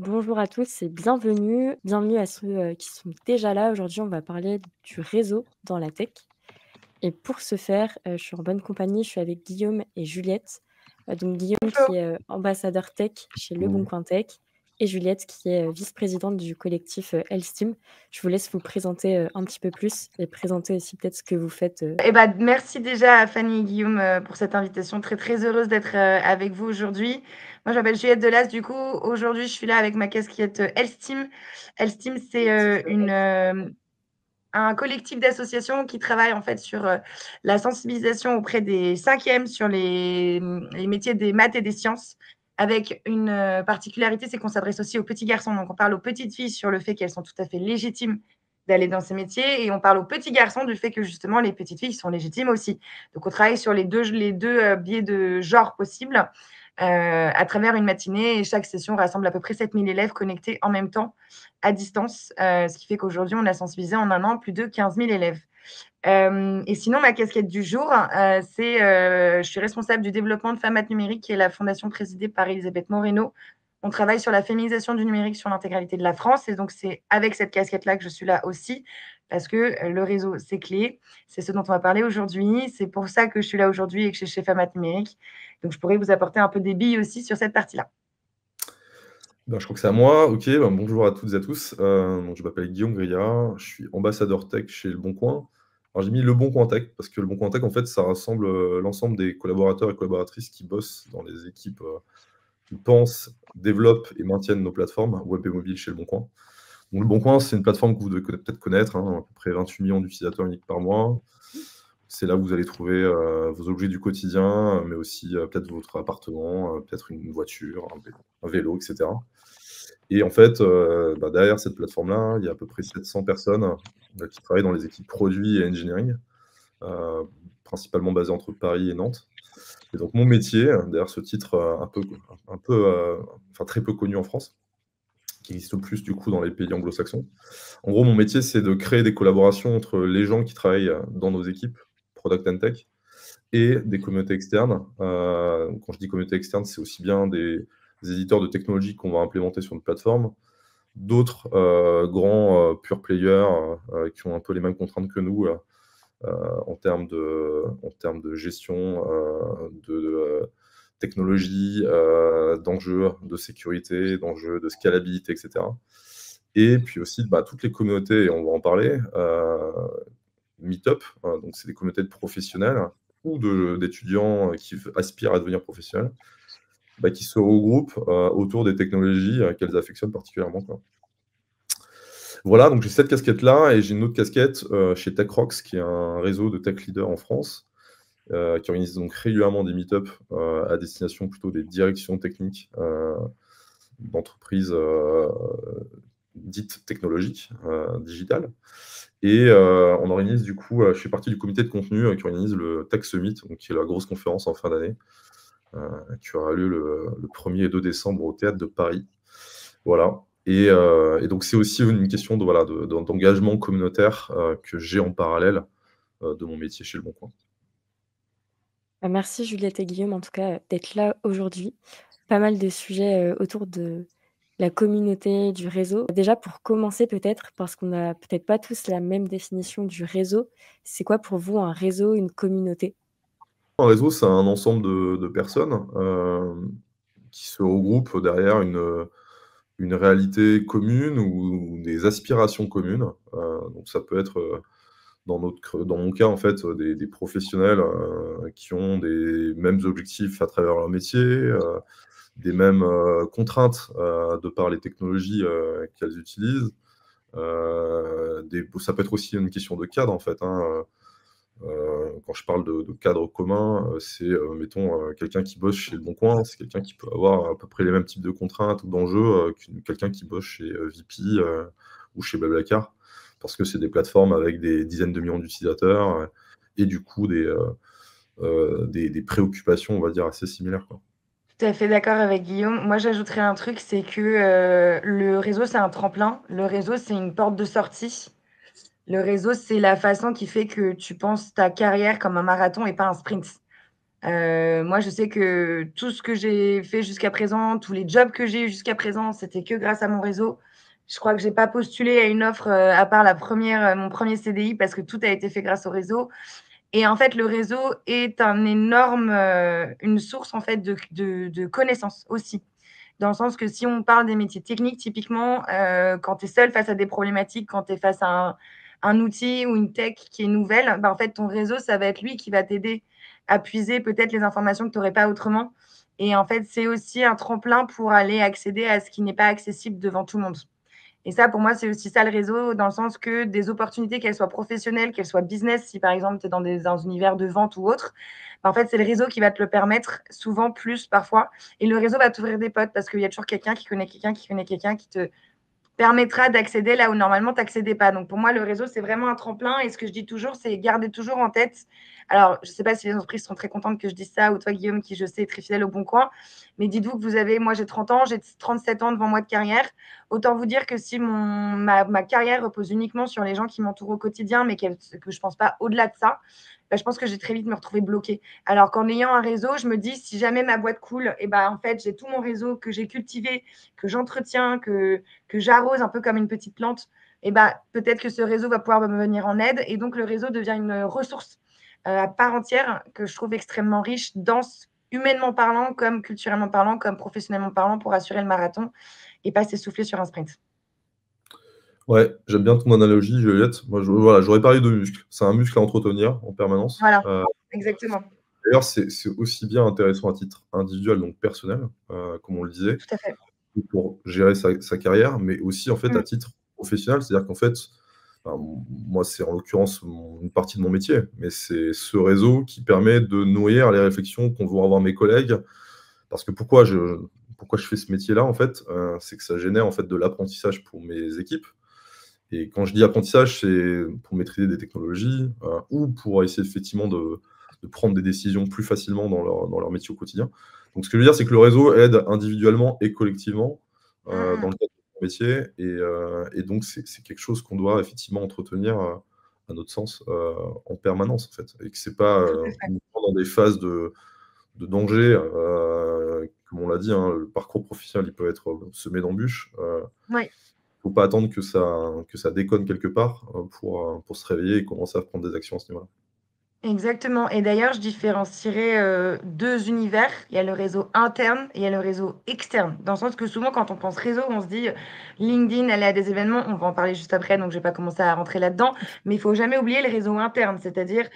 Bonjour à tous et bienvenue. Bienvenue à ceux, qui sont déjà là. Aujourd'hui, on va parler du réseau dans la tech et pour ce faire, je suis en bonne compagnie. Je suis avec Guillaume et Juliette. Donc Guillaume Bonjour. qui est, ambassadeur tech chez Le Bon Mmh. Coin Tech et Juliette qui est, vice-présidente du collectif, Health. Je vous laisse vous présenter, un petit peu plus et présenter aussi peut-être ce que vous faites, Merci déjà à Fanny et Guillaume, pour cette invitation. Très, très heureuse d'être, avec vous aujourd'hui. Moi, je m'appelle Juliette Delas. Du coup, aujourd'hui, je suis là avec ma casquette, Health Team. Health Team, c'est, un collectif d'associations qui travaille, en fait, sur, la sensibilisation auprès des 5e sur les métiers des maths et des sciences, avec une, particularité, c'est qu'on s'adresse aussi aux petits garçons. Donc on parle aux petites filles sur le fait qu'elles sont tout à fait légitimes d'aller dans ces métiers et on parle aux petits garçons du fait que, justement, les petites filles sont légitimes aussi. Donc on travaille sur les deux biais de genre possibles, à travers une matinée et chaque session rassemble à peu près 7 000 élèves connectés en même temps à distance, ce qui fait qu'aujourd'hui, on a sensibilisé en un an plus de 15 000 élèves. Et sinon, ma casquette du jour, je suis responsable du développement de Femmat Numérique, qui est la fondation présidée par Elisabeth Moreno. On travaille sur la féminisation du numérique sur l'intégralité de la France. Et donc, c'est avec cette casquette-là que je suis là aussi, parce que le réseau, c'est clé. C'est ce dont on va parler aujourd'hui. C'est pour ça que je suis là aujourd'hui et que je suis chez Femmat Numérique. Donc, je pourrais vous apporter un peu des billes aussi sur cette partie-là. Je crois que c'est à moi. OK, bonjour à toutes et à tous. Donc je m'appelle Guillaume Grillat, je suis ambassadeur tech chez Le Bon Coin. Alors j'ai mis Le Bon Coin Tech parce que Le Bon Coin Tech, en fait, ça rassemble, l'ensemble des collaborateurs et collaboratrices qui bossent dans les équipes, qui pensent, développent et maintiennent nos plateformes web et mobiles chez Le Bon Coin. Donc Le Bon Coin, c'est une plateforme que vous devez peut-être connaître, hein, à peu près 28 millions d'utilisateurs uniques par mois. C'est là où vous allez trouver, vos objets du quotidien, mais aussi, peut-être votre appartement, peut-être une voiture, un vélo et cetera. Et en fait, derrière cette plateforme-là, il y a à peu près 700 personnes, qui travaillent dans les équipes produits et engineering, heu, principalement basées entre Paris et Nantes. Et donc mon métier, derrière ce titre, enfin très peu connu en France, qui existe plus du coup dans les pays anglo-saxons. En gros, mon métier, c'est de créer des collaborations entre les gens qui travaillent, dans nos équipes product and tech et des communautés externes. Quand je dis communauté externe, c'est aussi bien des éditeurs de technologies qu'on va implémenter sur notre plateforme, d'autres, grands, pure players, qui ont un peu les mêmes contraintes que nous, en termes de gestion, technologie, d'enjeux de sécurité, d'enjeux de scalabilité et cetera. Et puis aussi, toutes les communautés, et on va en parler, Meetup, donc c'est des communautés de professionnels ou d'étudiants, qui aspirent à devenir professionnels, qui se regroupent, autour des technologies, qu'elles affectionnent particulièrement, quoi. Voilà, donc j'ai cette casquette-là et j'ai une autre casquette, chez TechRox, qui est un réseau de tech leaders en France, qui organise donc régulièrement des meet-up, à destination plutôt des directions techniques, d'entreprises, dites technologiques, digitales. Et on organise du coup, je fais partie du comité de contenu, qui organise le Tech Summit, donc qui est la grosse conférence en fin d'année, heu, qui aura lieu le 1er et 2 décembre au Théâtre de Paris. Voilà. Et donc c'est aussi une question de voilà, d'engagement communautaire, que j'ai en parallèle, de mon métier chez Le Bon Coin. merci Juliette et Guillaume en tout cas, d'être là aujourd'hui. Pas mal de sujets, autour de la communauté, du réseau. Déjà pour commencer peut-être, parce qu'on n'a peut-être pas tous la même définition du réseau, c'est quoi pour vous un réseau, une communauté? Un réseau, c'est un ensemble de personnes, qui se regroupent derrière une réalité commune ou des aspirations communes. Donc ça peut être, dans mon cas, en fait, des professionnels, qui ont des mêmes objectifs à travers leur métier, des mêmes, contraintes, de par les technologies, qu'elles utilisent. Ça peut être aussi une question de cadre, en fait, hein. Quand je parle de cadre commun, c'est, mettons, quelqu'un qui bosse chez Le Bon Coin, c'est quelqu'un qui peut avoir à peu près les mêmes types de contraintes ou d'enjeux, quelqu'un qui bosse chez, VP, ou chez Blablacar. Parce que c'est des plateformes avec des dizaines de millions d'utilisateurs, et du coup des préoccupations, on va dire, assez similaires, quoi. Tout à fait d'accord avec Guillaume. Moi, j'ajouterais un truc, c'est que, le réseau, c'est un tremplin. Le réseau, c'est une porte de sortie. Le réseau, c'est la façon qui fait que tu penses ta carrière comme un marathon et pas un sprint. Moi, je sais que tout ce que j'ai fait jusqu'à présent, tous les jobs que j'ai eus jusqu'à présent, c'était que grâce à mon réseau. Je crois que j'ai pas postulé à une offre, à part mon premier CDI parce que tout a été fait grâce au réseau et en fait, le réseau est une source, en fait, de connaissances aussi. Dans le sens que si on parle des métiers techniques, typiquement, quand tu es seul face à des problématiques, quand tu es face à un outil ou une tech qui est nouvelle, bah, en fait, ton réseau, ça va être lui qui va t'aider à puiser peut-être les informations que tu aurais pas autrement et en fait, c'est aussi un tremplin pour aller accéder à ce qui n'est pas accessible devant tout le monde. Et ça, pour moi, c'est aussi ça le réseau, dans le sens que des opportunités, qu'elles soient professionnelles, qu'elles soient business, si par exemple tu es dans un univers de vente ou autre, bah, en fait, c'est le réseau qui va te le permettre, souvent plus parfois. Et le réseau va t'ouvrir des potes parce qu'il y a toujours quelqu'un qui connaît quelqu'un qui connaît quelqu'un qui te permettra d'accéder là où normalement tu n'accédais pas. Donc pour moi, le réseau, c'est vraiment un tremplin. Et ce que je dis toujours, c'est garder toujours en tête. Alors, je ne sais pas si les entreprises sont très contentes que je dise ça, ou toi, Guillaume, qui je sais est très fidèle au Bon Coin, mais dites-vous que moi j'ai 30 ans, j'ai 37 ans devant moi de carrière. Autant vous dire que si ma carrière repose uniquement sur les gens qui m'entourent au quotidien, mais que je ne pense pas au-delà de ça, bah, je pense que j'ai très vite me retrouver bloquée. Alors qu'en ayant un réseau, je me dis, si jamais ma boîte coule, et ben, en fait, j'ai tout mon réseau que j'ai cultivé, que j'entretiens, que j'arrose un peu comme une petite plante, et ben, peut-être que ce réseau va pouvoir me venir en aide. Et donc, le réseau devient une ressource à part entière que je trouve extrêmement riche, dense, humainement parlant, comme culturellement parlant, comme professionnellement parlant, pour assurer le marathon et pas s'essouffler sur un sprint. Ouais, j'aime bien ton analogie, Juliette. Moi, voilà, j'aurais parlé de muscle. C'est un muscle à entretenir en permanence. Voilà, exactement. D'ailleurs, c'est aussi bien intéressant à titre individuel, donc personnel, comme on le disait, Tout à fait. pour gérer sa carrière, mais aussi en fait à titre professionnel. C'est-à-dire qu'en fait, enfin, moi, c'est en l'occurrence une partie de mon métier, mais c'est ce réseau qui permet de nourrir les réflexions qu'on vont avoir mes collègues. Parce que pourquoi je fais ce métier-là, en fait, c'est que ça génère en fait de l'apprentissage pour mes équipes. Et quand je dis apprentissage, c'est pour maîtriser des technologies ou pour essayer effectivement de prendre des décisions plus facilement dans leur métier au quotidien. Donc, ce que je veux dire, c'est que le réseau aide individuellement et collectivement dans le cadre de mon métier. Et donc, c'est quelque chose qu'on doit effectivement entretenir, à notre sens, en permanence, en fait. Et que c'est pas Tout à fait. uniquement dans des phases de danger, comme on l'a dit, hein, le parcours professionnel, il peut être semé d'embûches. Oui. Faut pas attendre que ça déconne quelque part, pour se réveiller et commencer à prendre des actions à ce niveau-là. Exactement. Et d'ailleurs, je différencierais 2 univers. Il y a le réseau interne et il y a le réseau externe. Dans le sens que souvent, quand on pense réseau, on se dit LinkedIn, aller à des événements. On va en parler juste après, donc je vais pas commencer à rentrer là-dedans. Mais il faut jamais oublier le réseau interne, c'est-à-dire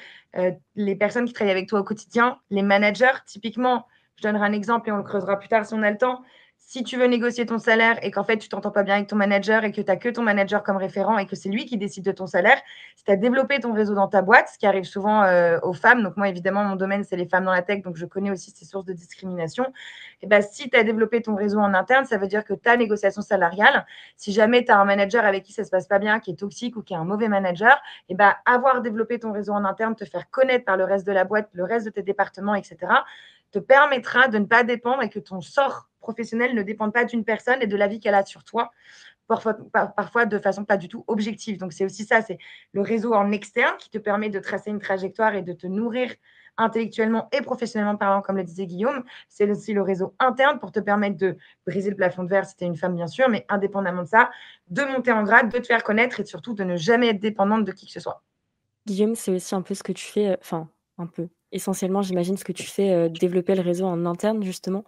les personnes qui travaillent avec toi au quotidien, les managers. Typiquement, je donnerai un exemple et on le creusera plus tard si on a le temps. Si tu veux négocier ton salaire et qu'en fait, tu t'entends pas bien avec ton manager et que tu as que ton manager comme référent et que c'est lui qui décide de ton salaire, si tu as développé ton réseau dans ta boîte, ce qui arrive souvent aux femmes, donc moi, évidemment, mon domaine, c'est les femmes dans la tech, donc je connais aussi ces sources de discrimination. Et ben, si tu as développé ton réseau en interne, ça veut dire que ta négociation salariale, si jamais tu as un manager avec qui ça se passe pas bien, qui est toxique ou qui est un mauvais manager, et ben, avoir développé ton réseau en interne, te faire connaître par le reste de la boîte, le reste de tes départements, etc., te permettra de ne pas dépendre et que ton sort professionnel ne dépende pas d'une personne et de l'avis qu'elle a sur toi, parfois de façon pas du tout objective. Donc, c'est aussi ça, c'est le réseau en externe qui te permet de tracer une trajectoire et de te nourrir intellectuellement et professionnellement parlant, comme le disait Guillaume. C'est aussi le réseau interne pour te permettre de briser le plafond de verre si tu es une femme, bien sûr, mais indépendamment de ça, de monter en grade, de te faire connaître et surtout de ne jamais être dépendante de qui que ce soit. Guillaume, c'est aussi un peu ce que tu fais, enfin, un peu, essentiellement, j'imagine, ce que tu fais, développer le réseau en interne, justement.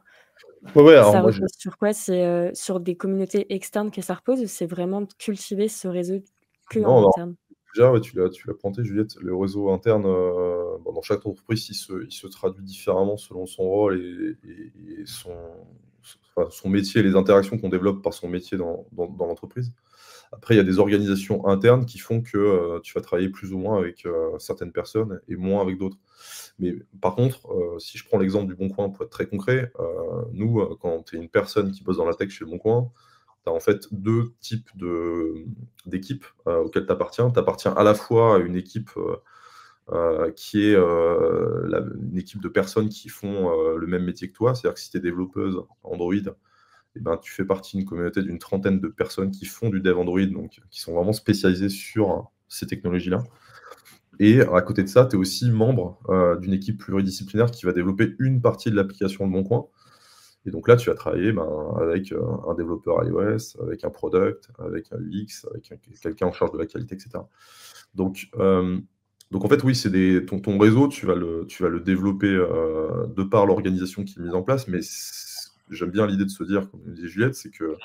Ouais, ouais, alors Ça moi, j'ai repose sur quoi? C'est, sur des communautés externes que ça repose ou c'est vraiment de cultiver ce réseau que non, en alors, interne? déjà, ouais, tu l'as pointé, Juliette, le réseau interne, bon, dans chaque entreprise, il se traduit différemment selon son rôle et son métier et les interactions qu'on développe par son métier dans l'entreprise. Après, il y a des organisations internes qui font que, tu vas travailler plus ou moins avec, certaines personnes et moins avec d'autres. Mais par contre, si je prends l'exemple du Bon Coin pour être très concret, nous, quand tu es une personne qui bosse dans la tech chez Le Bon Coin, tu as en fait 2 types d'équipes, auxquelles tu appartiens. Tu appartiens à la fois à une équipe, qui est, une équipe de personnes qui font, le même métier que toi. C'est-à-dire que si tu es développeuse Android, et ben, tu fais partie d'une communauté d'une trentaine de personnes qui font du dev Android, donc qui sont vraiment spécialisées sur ces technologies-là. Et à côté de ça, tu es aussi membre d'une équipe pluridisciplinaire qui va développer une partie de l'application Le Bon Coin. Et donc là, tu vas travailler avec un développeur iOS, avec un product, avec un UX, avec quelqu'un en charge de la qualité, etc. Donc en fait, oui, c'est ton réseau, tu vas le développer de par l'organisation qui est mise en place, mais j'aime bien l'idée de se dire, comme disait Juliette, c'est que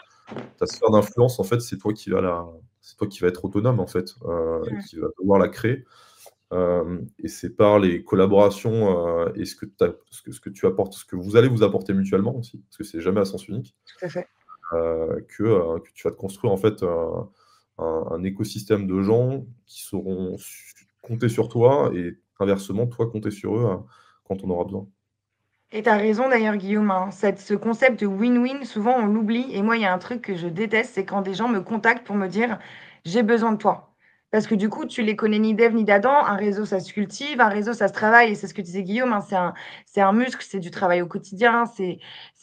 ta sphère d'influence, en fait, c'est toi qui vas être autonome, en fait, et qui va devoir la créer. Et c'est par les collaborations et ce que tu apportes, ce que vous allez vous apporter mutuellement aussi, parce que c'est jamais à sens unique, Tout à fait. que tu vas te construire en fait un écosystème de gens qui sauront compter sur toi et inversement, toi compter sur eux quand on aura besoin. Et tu as raison d'ailleurs, Guillaume, hein. Ce concept de win-win, souvent on l'oublie. Et moi, il y a un truc que je déteste, c'est quand des gens me contactent pour me dire j'ai besoin de toi. Parce que du coup, tu les connais ni d'Ève ni d'Adam. Un réseau, ça se cultive, un réseau, ça se travaille. Et c'est ce que disait Guillaume, hein, c'est un muscle, c'est du travail au quotidien, c'est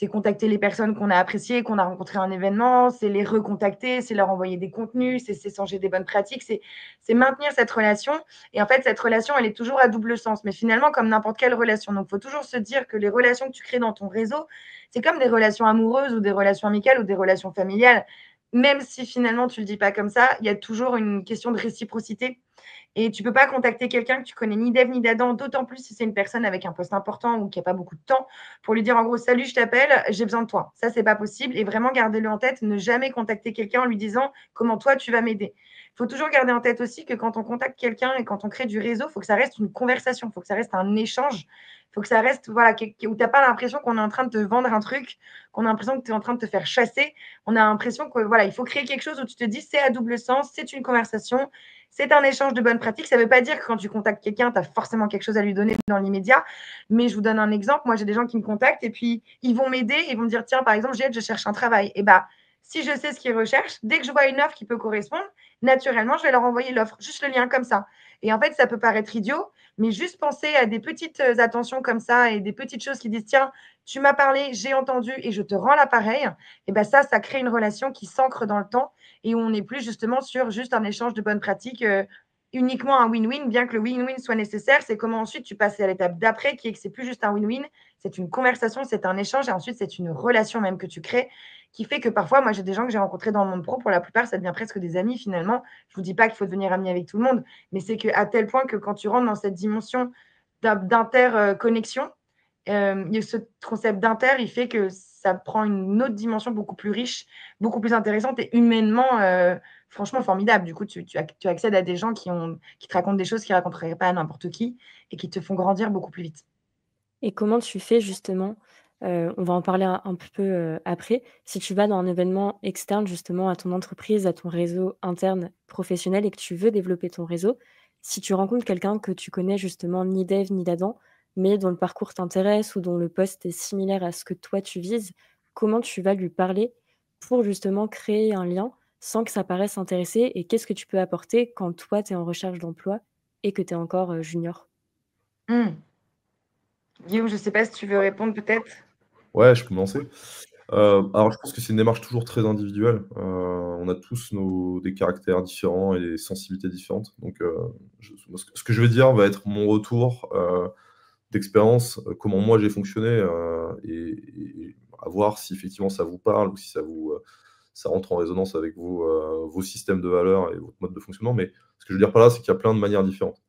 contacter les personnes qu'on a appréciées, qu'on a rencontrées à un événement, c'est les recontacter, c'est leur envoyer des contenus, c'est s'échanger des bonnes pratiques, c'est maintenir cette relation. Et en fait, cette relation, elle est toujours à double sens, mais finalement, comme n'importe quelle relation. Donc, il faut toujours se dire que les relations que tu crées dans ton réseau, c'est comme des relations amoureuses ou des relations amicales ou des relations familiales. Même si finalement, tu ne le dis pas comme ça, il y a toujours une question de réciprocité. Et tu ne peux pas contacter quelqu'un que tu connais ni d'Ève ni d'Adam, d'autant plus si c'est une personne avec un poste important ou qui n'a pas beaucoup de temps, pour lui dire en gros, salut, je t'appelle, j'ai besoin de toi. Ça, c'est pas possible. Et vraiment, gardez-le en tête, ne jamais contacter quelqu'un en lui disant comment toi, tu vas m'aider. Il faut toujours garder en tête aussi que quand on contacte quelqu'un et quand on crée du réseau, il faut que ça reste une conversation, il faut que ça reste un échange, il faut que ça reste, voilà, où tu n'as pas l'impression qu'on est en train de te vendre un truc, qu'on a l'impression que tu es en train de te faire chasser. On a l'impression que, voilà, il faut créer quelque chose où tu te dis c'est à double sens, c'est une conversation, c'est un échange de bonnes pratiques. Ça ne veut pas dire que quand tu contactes quelqu'un, tu as forcément quelque chose à lui donner dans l'immédiat. Mais je vous donne un exemple. Moi, j'ai des gens qui me contactent et puis ils vont m'aider. Ils vont me dire, tiens, par exemple, je cherche un travail. Et bah, si je sais ce qu'ils recherchent, dès que je vois une offre qui peut correspondre, naturellement, je vais leur envoyer l'offre, juste le lien comme ça. Et en fait, ça peut paraître idiot, mais juste penser à des petites attentions comme ça et des petites choses qui disent, tiens, tu m'as parlé, j'ai entendu et je te rends l'appareil. Et ben ça crée une relation qui s'ancre dans le temps et où on n'est plus justement sur juste un échange de bonnes pratiques, uniquement un win-win, bien que le win-win soit nécessaire. C'est comment ensuite tu passes à l'étape d'après, qui est que c'est plus juste un win-win, c'est une conversation, c'est un échange et ensuite c'est une relation même que tu crées qui fait que parfois, moi j'ai des gens que j'ai rencontrés dans le monde pro, pour la plupart ça devient presque des amis finalement. Je vous dis pas qu'il faut devenir ami avec tout le monde, mais c'est qu'à tel point que quand tu rentres dans cette dimension d'interconnexion, ce concept d'inter, il fait que ça prend une autre dimension beaucoup plus riche, beaucoup plus intéressante et humainement, franchement formidable. Du coup, tu accèdes à des gens qui te racontent des choses qu'ils ne raconteraient pas à n'importe qui et qui te font grandir beaucoup plus vite. Et comment tu fais justement, on va en parler un peu, après, si tu vas dans un événement externe justement à ton entreprise, à ton réseau interne professionnel et que tu veux développer ton réseau, si tu rencontres quelqu'un que tu connais justement ni d'Ève ni d'Adam, mais dont le parcours t'intéresse ou dont le poste est similaire à ce que toi tu vises, comment tu vas lui parler pour justement créer un lien sans que ça paraisse intéressé? Et qu'est-ce que tu peux apporter quand toi tu es en recherche d'emploi et que tu es encore, junior? Mmh. Guillaume, je ne sais pas si tu veux répondre peut-être? Ouais, je peux me lancer. Alors je pense que c'est une démarche toujours très individuelle. On a tous des caractères différents et des sensibilités différentes. Donc ce que je vais dire va être mon retour d'expérience, comment moi j'ai fonctionné, et à voir si effectivement ça vous parle ou si ça rentre en résonance avec vos systèmes de valeurs et votre mode de fonctionnement. Mais ce que je veux dire par là, c'est qu'il y a plein de manières différentes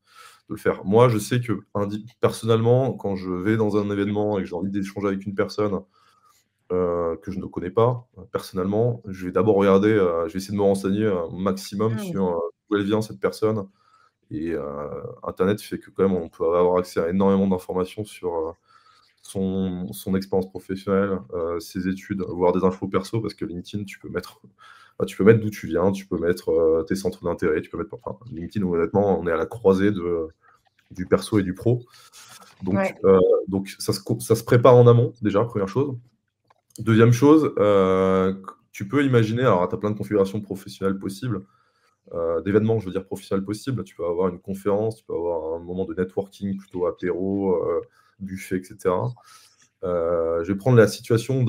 de le faire. Moi, je sais que personnellement, quand je vais dans un événement et que j'ai envie d'échanger avec une personne que je ne connais pas, personnellement, je vais d'abord regarder, je vais essayer de me renseigner un maximum Mmh. sur, d'où elle vient cette personne et internet fait que quand même on peut avoir accès à énormément d'informations sur, son expérience professionnelle, ses études, voire des infos perso parce que LinkedIn, tu peux mettre d'où tu viens, tu peux mettre, tes centres d'intérêt, tu peux mettre enfin LinkedIn honnêtement, on est à la croisée du perso et du pro. Ouais. Donc ça se prépare en amont déjà, première chose. Deuxième chose, tu peux imaginer alors tu as plein de configurations professionnelles possibles, d'événements, je veux dire professionnels possibles. Tu peux avoir une conférence, tu peux avoir un moment de networking plutôt apéro, buffet et cetera. Je vais prendre la situation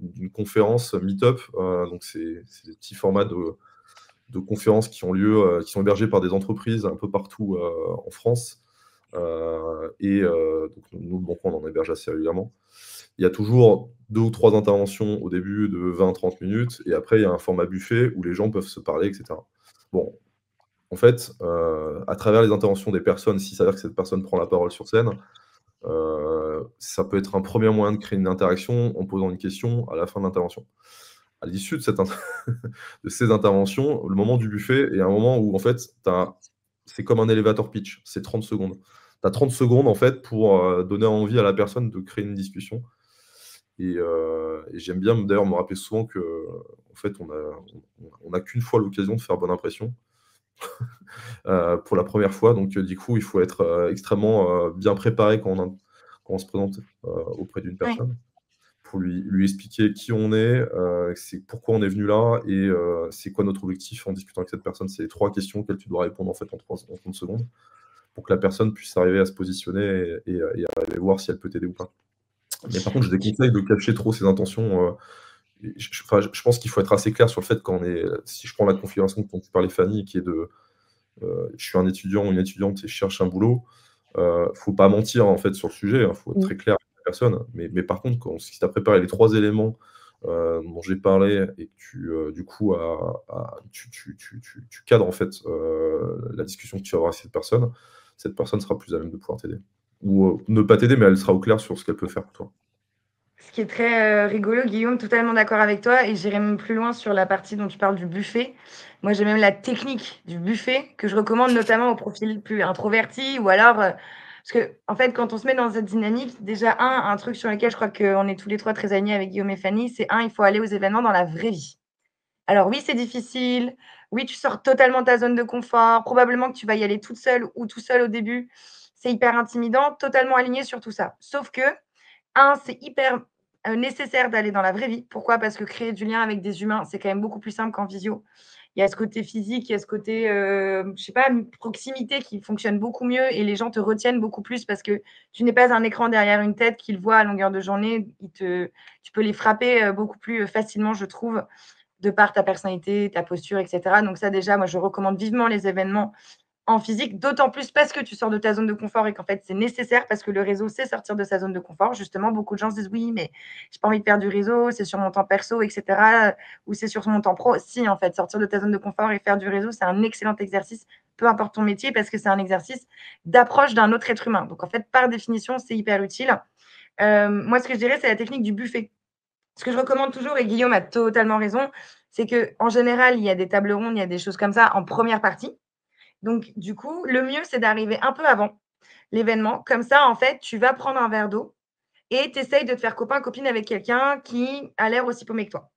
d'une conférence meet-up, donc c'est des petits formats de conférences qui ont lieu, qui sont hébergées par des entreprises un peu partout en France. Donc nous, le Bon Coin, on en héberge assez régulièrement. Il y a toujours 2 ou 3 interventions au début de 20-30 minutes et après il y a un format buffet où les gens peuvent se parler et cetera. Bon, en fait, à travers les interventions des personnes, s'il s'avère que cette personne prend la parole sur scène, ça peut être un premier moyen de créer une interaction en posant une question à la fin de l'intervention. À l'issue de de ces interventions, le moment du buffet est un moment où en fait, c'est comme un elevator pitch, c'est 30 secondes. Tu as 30 secondes en fait pour, donner envie à la personne de créer une discussion et j'aime bien d'ailleurs me rappeler souvent qu'en fait on a qu'une fois l'occasion de faire bonne impression, pour la première fois donc du coup il faut être, extrêmement, bien préparé quand on se présente, auprès d'une Ouais. personne pour lui expliquer qui on est, c'est pourquoi on est venu là et c'est quoi notre objectif en discutant avec cette personne. C'est les 3 questions auxquelles tu dois répondre en fait en 30 secondes pour que la personne puisse arriver à se positionner et arriver à voir si elle peut t'aider ou pas. Mais par contre, je déconseille de cacher trop ses intentions, et je pense qu'il faut être assez clair sur le fait quand on est si je prends la configuration dont tu parlais Fanny, qui est de, je suis un étudiant ou une étudiante et je cherche un boulot, faut pas mentir en fait sur le sujet, hein, faut être Mmh. très clair avec la personne. Mais par contre, si tu as préparé les 3 éléments, dont j'ai parlé et que tu, du coup, tu cadres en fait, la discussion que tu vas avoir avec cette personne sera plus à même de pouvoir t'aider. Ou, ne pas t'aider, mais elle sera au clair sur ce qu'elle peut faire pour toi. Ce qui est très, rigolo, Guillaume, totalement d'accord avec toi et j'irai même plus loin sur la partie dont tu parles du buffet. Moi, j'ai même la technique du buffet que je recommande notamment aux profils plus introvertis ou alors, parce qu'en fait, quand on se met dans cette dynamique, déjà un truc sur lequel je crois qu'on est tous les 3 très alignés avec Guillaume et Fanny, c'est il faut aller aux événements dans la vraie vie. Alors oui, c'est difficile, oui, tu sors totalement de ta zone de confort, probablement que tu vas y aller toute seule ou tout seul au début. C'est hyper intimidant, totalement aligné sur tout ça. Sauf que c'est hyper, nécessaire d'aller dans la vraie vie. Pourquoi? Parce que créer du lien avec des humains, c'est quand même beaucoup plus simple qu'en visio. Il y a ce côté physique, il y a ce côté, je sais pas, proximité qui fonctionne beaucoup mieux et les gens te retiennent beaucoup plus parce que tu n'es pas un écran derrière une tête qu'ils voient à longueur de journée. Tu peux les frapper, beaucoup plus, facilement, je trouve, de par ta personnalité, ta posture et cetera. Donc ça déjà, moi, je recommande vivement les événements en physique, d'autant plus parce que tu sors de ta zone de confort et qu'en fait, c'est nécessaire parce que le réseau, c'est sortir de sa zone de confort. Justement, beaucoup de gens se disent: «Oui, mais j'ai pas envie de faire du réseau, c'est sur mon temps perso et cetera, ou c'est sur mon temps pro». Si, en fait, sortir de ta zone de confort et faire du réseau, c'est un excellent exercice, peu importe ton métier, parce que c'est un exercice d'approche d'un autre être humain. Donc en fait, par définition, c'est hyper utile. Moi, ce que je dirais, c'est la technique du buffet. Ce que je recommande toujours et Guillaume a totalement raison, c'est qu'en général, il y a des tables rondes, il y a des choses comme ça en première partie. Donc du coup, le mieux, c'est d'arriver un peu avant l'événement. Comme ça, en fait, tu vas prendre un verre d'eau et tu essayes de te faire copain, copine avec quelqu'un qui a l'air aussi paumé que toi.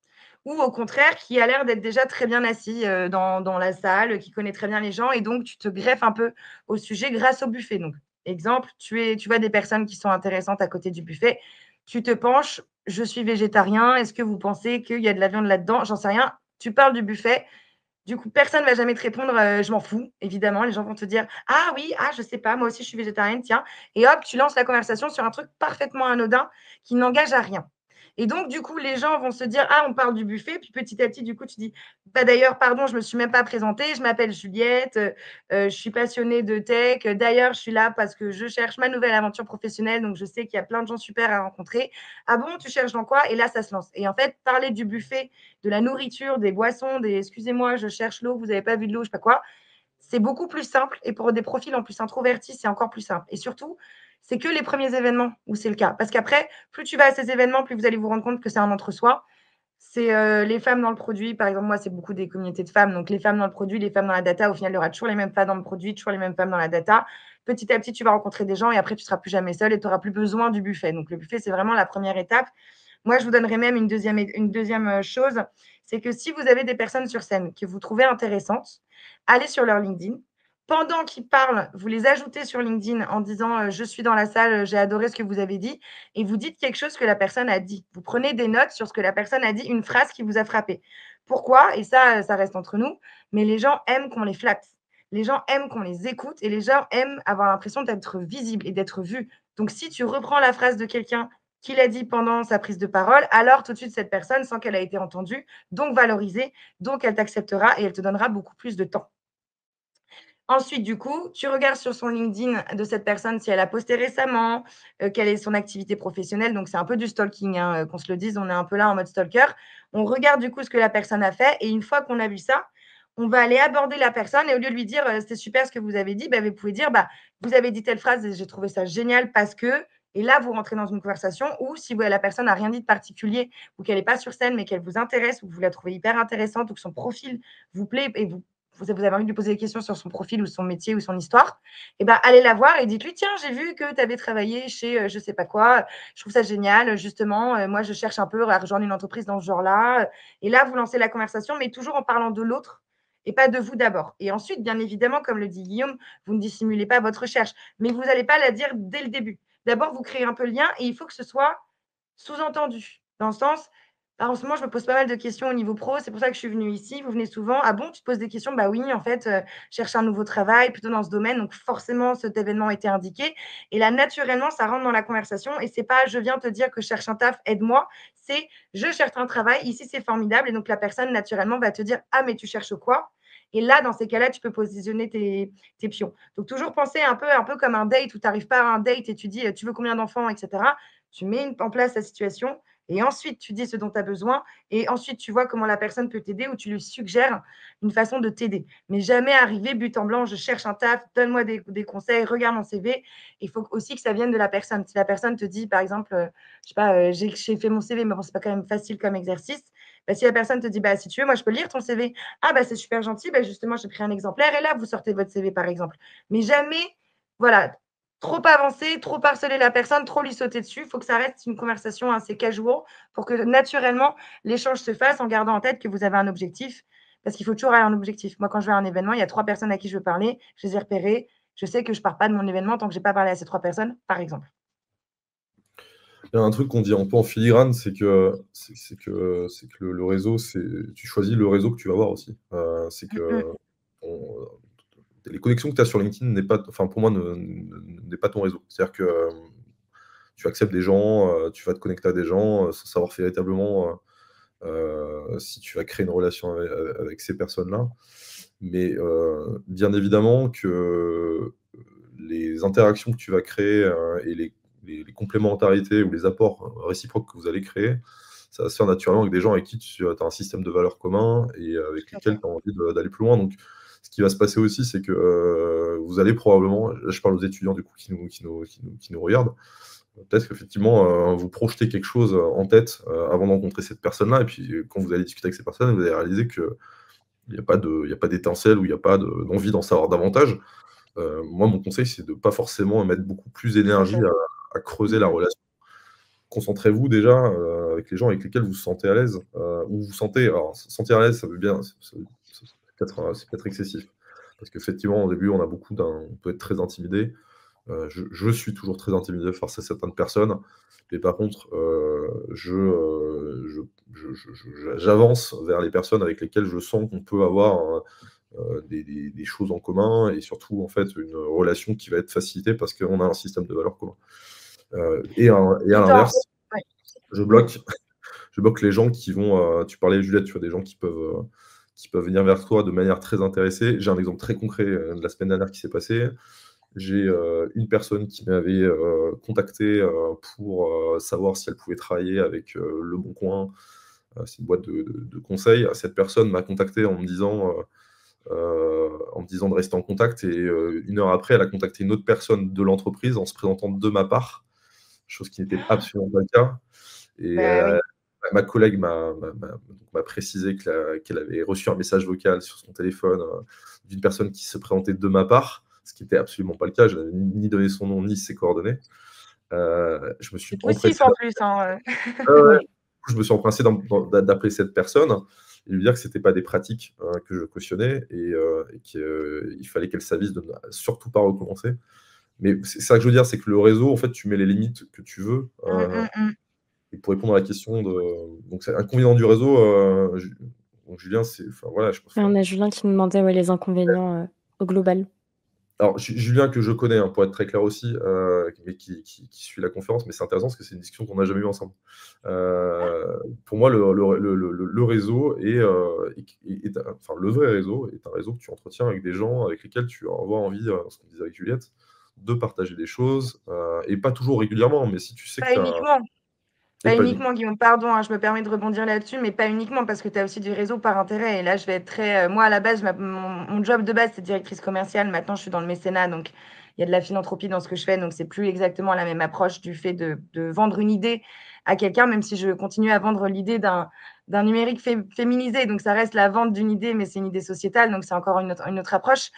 Ou au contraire, qui a l'air d'être déjà très bien assis, dans la salle, qui connaît très bien les gens et donc tu te greffes un peu au sujet grâce au buffet. Donc exemple, tu vois des personnes qui sont intéressantes à côté du buffet, tu te penches: «Je suis végétarien, est-ce que vous pensez qu'il y a de la viande là-dedans?» J'en sais rien. Tu parles du buffet, du coup, personne ne va jamais te répondre, «Je m'en fous», évidemment. Les gens vont te dire: «Ah oui, ah je sais pas, moi aussi je suis végétarienne, tiens», et hop, tu lances la conversation sur un truc parfaitement anodin qui n'engage à rien. Et donc du coup, les gens vont se dire: «Ah, on parle du buffet», puis petit à petit, du coup, tu dis: «Bah, d'ailleurs, pardon, je me suis même pas présentée, je m'appelle Juliette, je suis passionnée de tech. D'ailleurs, je suis là parce que je cherche ma nouvelle aventure professionnelle, donc je sais qu'il y a plein de gens super à rencontrer. Ah bon, tu cherches dans quoi?» Et là, ça se lance. Et en fait, parler du buffet, de la nourriture, des boissons, des «Excusez-moi, je cherche l'eau, vous avez pas vu de l'eau», je sais pas quoi, c'est beaucoup plus simple et pour des profils en plus introvertis, c'est encore plus simple et surtout, c'est que les premiers événements où c'est le cas. Parce qu'après, plus tu vas à ces événements, plus vous allez vous rendre compte que c'est un entre-soi. C'est, les femmes dans le produit, par exemple, moi, c'est beaucoup des communautés de femmes, donc les femmes dans le produit, les femmes dans la data, au final, il y aura toujours les mêmes femmes dans le produit, toujours les mêmes femmes dans la data. Petit à petit, tu vas rencontrer des gens et après, tu seras plus jamais seule et tu auras plus besoin du buffet. Donc le buffet, c'est vraiment la première étape. Moi, je vous donnerais même une deuxième chose, c'est que si vous avez des personnes sur scène que vous trouvez intéressantes, allez sur leur LinkedIn. Pendant qu'ils parlent, vous les ajoutez sur LinkedIn en disant, «Je suis dans la salle, j'ai adoré ce que vous avez dit», et vous dites quelque chose que la personne a dit. Vous prenez des notes sur ce que la personne a dit, une phrase qui vous a frappé. Pourquoi? Et ça reste entre nous, mais les gens aiment qu'on les flatte. Les gens aiment qu'on les écoute et les gens aiment avoir l'impression d'être visibles et d'être vus. Donc si tu reprends la phrase de quelqu'un qu'il a dit pendant sa prise de parole, alors tout de suite, cette personne sent qu'elle a été entendue, donc valorisée, donc elle t'acceptera et elle te donnera beaucoup plus de temps. Ensuite, du coup, tu regardes sur son LinkedIn de cette personne si elle a posté récemment, quelle est son activité professionnelle. Donc, c'est un peu du stalking, hein, qu'on se le dise, on est un peu là en mode stalker. On regarde du coup ce que la personne a fait et une fois qu'on a vu ça, on va aller aborder la personne et au lieu de lui dire, «C'était super ce que vous avez dit», bah, vous pouvez dire: «Bah, vous avez dit telle phrase et j'ai trouvé ça génial parce que», et là, vous rentrez dans une conversation ou si vous la personne n'a rien dit de particulier ou qu'elle est pas sur scène, mais qu'elle vous intéresse ou que vous la trouvez hyper intéressante ou que son profil vous plaît et vous avez envie de lui poser des questions sur son profil ou son métier ou son histoire, et ben, allez la voir et dites-lui: «Tiens, j'ai vu que tu avais travaillé chez, je sais pas quoi, je trouve ça génial, justement, moi je cherche un peu à rejoindre une entreprise dans ce genre-là», et là, vous lancez la conversation, mais toujours en parlant de l'autre et pas de vous d'abord. Et ensuite, bien évidemment, comme le dit Guillaume, vous ne dissimulez pas votre recherche, mais vous n'allez pas la dire dès le début. D'abord, vous créez un peu le lien et il faut que ce soit sous-entendu, dans le sens, bah, en ce moment, je me pose pas mal de questions au niveau pro, c'est pour ça que je suis venue ici. Vous venez souvent: «Ah bon, tu te poses des questions?» «Bah oui, en fait, je cherche un nouveau travail, plutôt dans ce domaine», donc forcément, cet événement était indiqué et là, naturellement, ça rentre dans la conversation et c'est pas: «Je viens te dire que je cherche un taf, aide-moi», c'est: «Je cherche un travail, ici, c'est formidable», et donc la personne, naturellement, va te dire: «Ah mais tu cherches quoi?» Et là, dans ces cas-là, tu peux positionner tes pions. Donc toujours penser un peu comme un date où tu arrives pas à un date et tu dis: «Tu veux combien d'enfants?» et cetera. Tu mets en place la situation et ensuite tu dis ce dont tu as besoin et ensuite tu vois comment la personne peut t'aider ou tu lui suggères une façon de t'aider. Mais jamais arriver but en blanc, je cherche un taf, donne-moi des conseils, regarde mon CV. Il faut aussi que ça vienne de la personne. Si la personne te dit, par exemple, je sais pas, j'ai fait mon CV, mais bon, c'est pas quand même facile comme exercice. Bah, si la personne te dit, bah, si tu veux, moi, je peux lire ton CV. Ah, bah, c'est super gentil. Bah, justement, j'ai pris un exemplaire et là, vous sortez votre CV, par exemple. Mais jamais, voilà, trop avancer, trop harceler la personne, trop lui sauter dessus. Il faut que ça reste une conversation assez casual pour que naturellement l'échange se fasse en gardant en tête que vous avez un objectif. Parce qu'il faut toujours avoir un objectif. Moi, quand je vais à un événement, il y a 3 personnes à qui je veux parler, je les ai repérées. Je sais que je ne pars pas de mon événement tant que je n'ai pas parlé à ces 3 personnes, par exemple. Il y a un truc qu'on dit un peu en filigrane, c'est que le réseau, tu choisis le réseau que tu vas voir aussi. C'est Mmh que mh. on les connexions que tu as sur LinkedIn n'est pas enfin pour moi n'est pas ton réseau. C'est-à-dire que, tu acceptes des gens, tu vas te connecter à des gens, sans savoir véritablement, si tu vas créer une relation avec ces personnes-là. Mais, bien évidemment que les interactions que tu vas créer, et les complémentarités ou les apports réciproques que vous allez créer, ça va se faire naturellement avec des gens avec qui tu as un système de valeurs commun et avec Tout à lesquels fait. tu as envie d'aller plus loin. Donc ce qui va se passer aussi, c'est que, vous allez probablement là je parle aux étudiants du coup qui nous regardent, peut-être qu'effectivement, vous projetez quelque chose, en tête, avant de rencontrer cette personne-là et puis, quand vous allez discuter avec ces personnes, vous allez réaliser qu'il y a pas d'étincelle ou il y a pas d'envie d'en savoir davantage. Moi, mon conseil, c'est de pas forcément mettre beaucoup plus Tout à d'énergie fait. à creuser la Mmh mh. relation. Concentrez-vous déjà, avec les gens avec lesquels vous vous sentez à l'aise, ou vous sentez alors se sentir à l'aise, ça veut bien c'est peut-être excessif. Parce qu'effectivement, au début, on peut être très intimidé. Je suis toujours très intimidé face à certaines personnes, mais par contre, j'avance vers les personnes avec lesquelles je sens qu'on peut avoir, des choses en commun et surtout, en fait, une relation qui va être facilitée parce qu'on a un système de valeurs commun. Et à Et dans l'inverse, ouais. je Mmh. bloque je bloque les gens qui vont, tu parlais Juliette, tu vois? Des gens qui peuvent venir vers toi de manière très intéressée. J'ai un exemple très concret, de la semaine dernière qui s'est passé. J'ai, une personne qui m'avait, contacté, pour, savoir si elle pouvait travailler avec, Le Bon Coin. C'est une boîte de conseil. Cette personne m'a contacté en me disant de rester en contact et 1 heure après, elle a contacté une autre personne de l'entreprise en se présentant de ma part, chose qui n'était absolument pas le cas et Bah oui. ma collègue m'a précisé qu'elle avait reçu un message vocal sur son téléphone, d'une personne qui se présentait de ma part, ce qui n'était absolument pas le cas. Je n'avais ni donné son nom ni ses coordonnées. Je me suis C'est poussif empressé en plus, hein, ouais, ouais, Ouais. je me suis empressé d'appeler cette personne et lui dire que c'était pas des pratiques, que je cautionnais et qu'il fallait qu'elle s'avise de ne surtout pas recommencer. Mais c'est ça que je veux dire, c'est que le réseau, en fait, tu mets les limites que tu veux, Mmh, mmh mh. et pour répondre à la question donc c'est l'inconvénient du réseau, donc Julien, c'est enfin voilà, je pense, Et enfin on a Julien qui nous demandait, ouais, les inconvénients, au global. Alors Julien que je connais, hein, pour être très clair aussi, mais qui suit la conférence, mais c'est intéressant parce que c'est une discussion qu'on n'a jamais eue ensemble. Pour moi, le réseau enfin, le vrai réseau est un réseau que tu entretiens avec des gens avec lesquels tu vas avoir envie, ce qu'on disait avec Juliette, de partager des choses, et pas toujours régulièrement, mais si tu sais que Pas tu as uniquement. et Pas pas uniquement. uniquement, Guillaume, pardon, hein, je me permets de rebondir là-dessus, mais pas uniquement parce que tu as aussi du réseau par intérêt. Et là, je vais être très. Moi, à la base, mon job de base, c'est directrice commerciale. Maintenant, je suis dans le mécénat, donc il y a de la philanthropie dans ce que je fais. Donc, c'est plus exactement la même approche du fait de vendre une idée à quelqu'un, même si je continue à vendre l'idée d'un numérique féminisé. Donc, ça reste la vente d'une idée, mais c'est une idée sociétale. Donc, c'est encore une autre approche.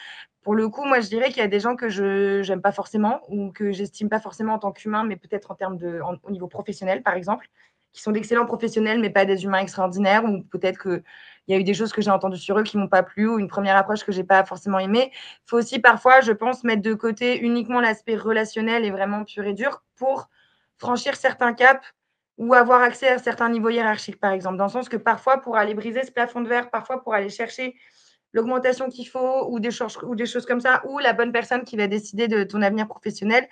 Pour le coup, moi, je dirais qu'il y a des gens que je n'aime pas forcément ou que j'estime pas forcément en tant qu'humain, mais peut-être en termes au niveau professionnel, par exemple, qui sont d'excellents professionnels, mais pas des humains extraordinaires, ou peut-être qu'il y a eu des choses que j'ai entendues sur eux qui m'ont pas plu, ou une première approche que j'ai pas forcément aimée. Il faut aussi parfois, je pense, mettre de côté uniquement l'aspect relationnel et vraiment pur et dur pour franchir certains caps ou avoir accès à certains niveaux hiérarchiques, par exemple. Dans le sens que parfois, pour aller briser ce plafond de verre, parfois pour aller chercher l'augmentation qu'il faut ou des choses comme ça, ou la bonne personne qui va décider de ton avenir professionnel,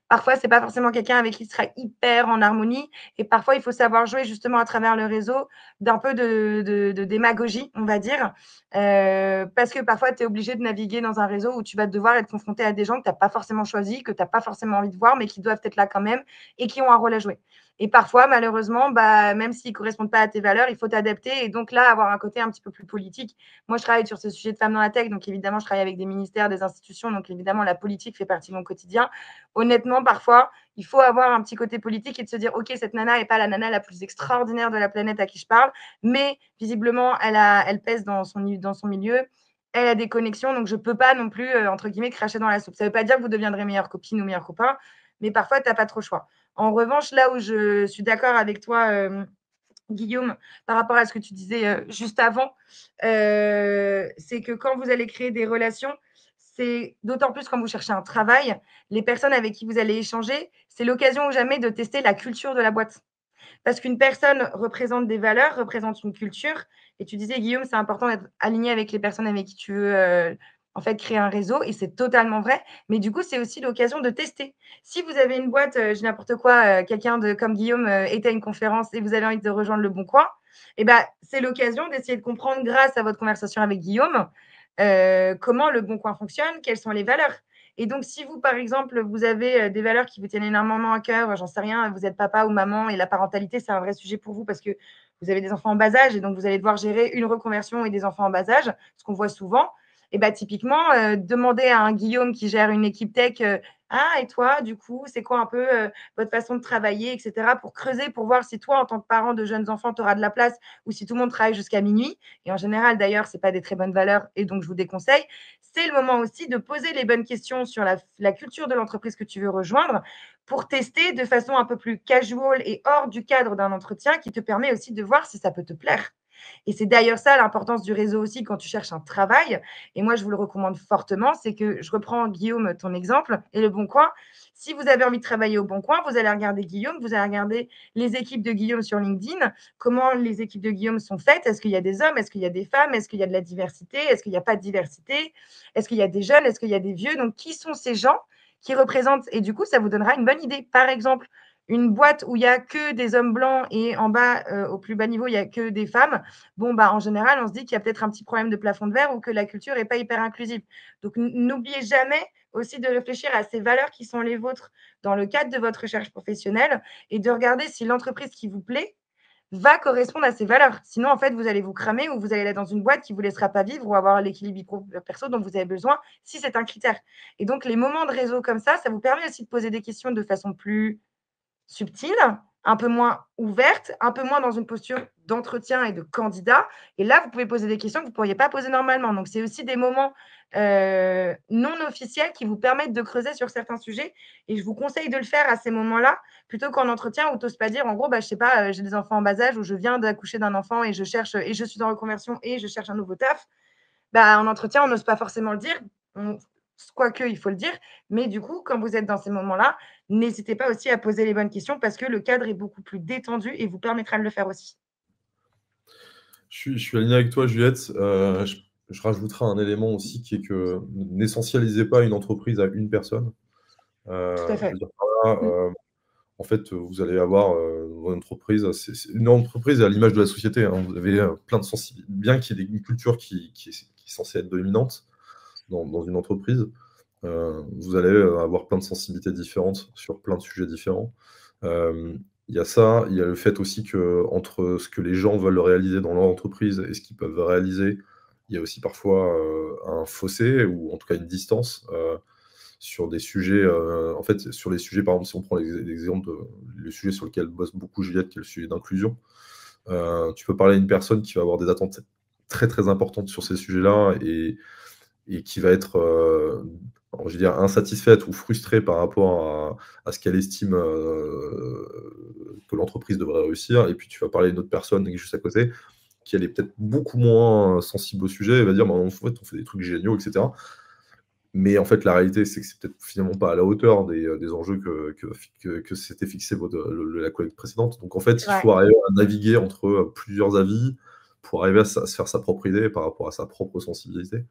parfois, c'est pas forcément quelqu'un avec qui tu seras hyper en harmonie. Et parfois, il faut savoir jouer justement à travers le réseau d'un peu de démagogie, on va dire. Parce que parfois, tu es obligé de naviguer dans un réseau où tu vas devoir être confronté à des gens que tu n'as pas forcément choisis, que tu n'as pas forcément envie de voir, mais qui doivent être là quand même et qui ont un rôle à jouer. Et parfois, malheureusement, même s'ils ne correspondent pas à tes valeurs, il faut t'adapter et donc là, avoir un côté un petit peu plus politique. Moi, je travaille sur ce sujet de femmes dans la tech, donc évidemment, je travaille avec des ministères, des institutions, donc évidemment, la politique fait partie de mon quotidien. Honnêtement, parfois, il faut avoir un petit côté politique et de se dire, OK, cette nana n'est pas la nana la plus extraordinaire de la planète à qui je parle, mais visiblement, elle pèse dans son milieu, elle a des connexions, donc je ne peux pas non plus, entre guillemets, cracher dans la soupe. Ça ne veut pas dire que vous deviendrez meilleure copine ou meilleur copain, mais parfois, tu n'as pas trop le choix. En revanche, là où je suis d'accord avec toi, Guillaume, par rapport à ce que tu disais juste avant, c'est que quand vous allez créer des relations, c'est d'autant plus quand vous cherchez un travail, les personnes avec qui vous allez échanger, c'est l'occasion ou jamais de tester la culture de la boîte. Parce qu'une personne représente des valeurs, représente une culture. Et tu disais, Guillaume, c'est important d'être aligné avec les personnes avec qui tu veux en fait créer un réseau. Et c'est totalement vrai. Mais du coup, c'est aussi l'occasion de tester. Si vous avez une boîte, j'ai n'importe quoi, quelqu'un comme Guillaume était à une conférence et vous avez envie de rejoindre le Bon Coin, eh ben, c'est l'occasion d'essayer de comprendre grâce à votre conversation avec Guillaume comment le Bon Coin fonctionne, quelles sont les valeurs. Et donc, si vous, par exemple, vous avez des valeurs qui vous tiennent énormément à cœur, j'en sais rien, vous êtes papa ou maman et la parentalité, c'est un vrai sujet pour vous parce que vous avez des enfants en bas âge et donc vous allez devoir gérer une reconversion et des enfants en bas âge, ce qu'on voit souvent. Et bah, typiquement, demander à un Guillaume qui gère une équipe tech, ah, et toi, du coup, c'est quoi un peu votre façon de travailler, etc., pour creuser, pour voir si toi, en tant que parent de jeunes enfants, tu auras de la place ou si tout le monde travaille jusqu'à minuit. Et en général, d'ailleurs, ce n'est pas des très bonnes valeurs et donc je vous déconseille. C'est le moment aussi de poser les bonnes questions sur la culture de l'entreprise que tu veux rejoindre pour tester de façon un peu plus casual et hors du cadre d'un entretien qui te permet aussi de voir si ça peut te plaire. Et c'est d'ailleurs ça l'importance du réseau aussi quand tu cherches un travail. Et moi, je vous le recommande fortement. C'est que je reprends Guillaume, ton exemple, et le Bon Coin. Si vous avez envie de travailler au Bon Coin, vous allez regarder Guillaume, vous allez regarder les équipes de Guillaume sur LinkedIn, comment les équipes de Guillaume sont faites. Est-ce qu'il y a des hommes? Est-ce qu'il y a des femmes? Est-ce qu'il y a de la diversité? Est-ce qu'il n'y a pas de diversité? Est-ce qu'il y a des jeunes? Est-ce qu'il y a des vieux? Donc, qui sont ces gens qui représentent? Et du coup, ça vous donnera une bonne idée. Par exemple, une boîte où il n'y a que des hommes blancs et en bas, au plus bas niveau, il n'y a que des femmes, bon, bah, en général, on se dit qu'il y a peut-être un petit problème de plafond de verre ou que la culture n'est pas hyper inclusive. Donc, n'oubliez jamais aussi de réfléchir à ces valeurs qui sont les vôtres dans le cadre de votre recherche professionnelle et de regarder si l'entreprise qui vous plaît va correspondre à ces valeurs. Sinon, en fait, vous allez vous cramer ou vous allez aller dans une boîte qui ne vous laissera pas vivre ou avoir l'équilibre perso dont vous avez besoin si c'est un critère. Et donc, les moments de réseau comme ça vous permet aussi de poser des questions de façon plus subtile, un peu moins ouverte, un peu moins dans une posture d'entretien et de candidat. Et là, vous pouvez poser des questions que vous ne pourriez pas poser normalement. Donc, c'est aussi des moments non officiels qui vous permettent de creuser sur certains sujets. Et je vous conseille de le faire à ces moments-là, plutôt qu'en entretien où tu n'oses pas dire, en gros, bah, je ne sais pas, j'ai des enfants en bas âge ou je viens d'accoucher d'un enfant et je cherche, et je suis dans la reconversion et je cherche un nouveau taf. Bah, en entretien, on n'ose pas forcément le dire. Quoique, il faut le dire. Mais du coup, quand vous êtes dans ces moments-là, n'hésitez pas aussi à poser les bonnes questions parce que le cadre est beaucoup plus détendu et vous permettra de le faire aussi. Je suis aligné avec toi, Juliette. je rajouterai un élément aussi qui est que n'essentialisez pas une entreprise à une personne. Tout à Je fait. veux dire par là, Mmh. en fait, vous allez avoir, dans une entreprise, c'est une entreprise à l'image de la société, hein. Vous avez, plein de bien qu'il y ait une culture qui est censée être dominante dans une entreprise, vous allez, avoir plein de sensibilités différentes sur plein de sujets différents. Il y a ça, il y a le fait aussi qu'entre ce que les gens veulent réaliser dans leur entreprise et ce qu'ils peuvent réaliser, il y a aussi parfois, un fossé ou en tout cas une distance, sur des sujets, en fait, sur les sujets, par exemple, si on prend l'exemple le sujet sur lequel bosse beaucoup Juliette, qui est le sujet d'inclusion, tu peux parler à une personne qui va avoir des attentes très, très importantes sur ces sujets-là et qui va être, je veux dire, insatisfaite ou frustrée par rapport à ce qu'elle estime, que l'entreprise devrait réussir. Et puis tu vas parler à une autre personne qui est juste à côté, qui elle est peut-être beaucoup moins sensible au sujet et va dire: «Bah, en fait, on fait des trucs géniaux» et cetera. Mais en fait, la réalité, c'est que c'est peut-être finalement pas à la hauteur des enjeux que s'était fixé la collègue précédente. Donc en fait, C'est il vrai. faut arriver à naviguer entre, plusieurs avis pour arriver à se faire sa propre idée par rapport à sa propre sensibilité.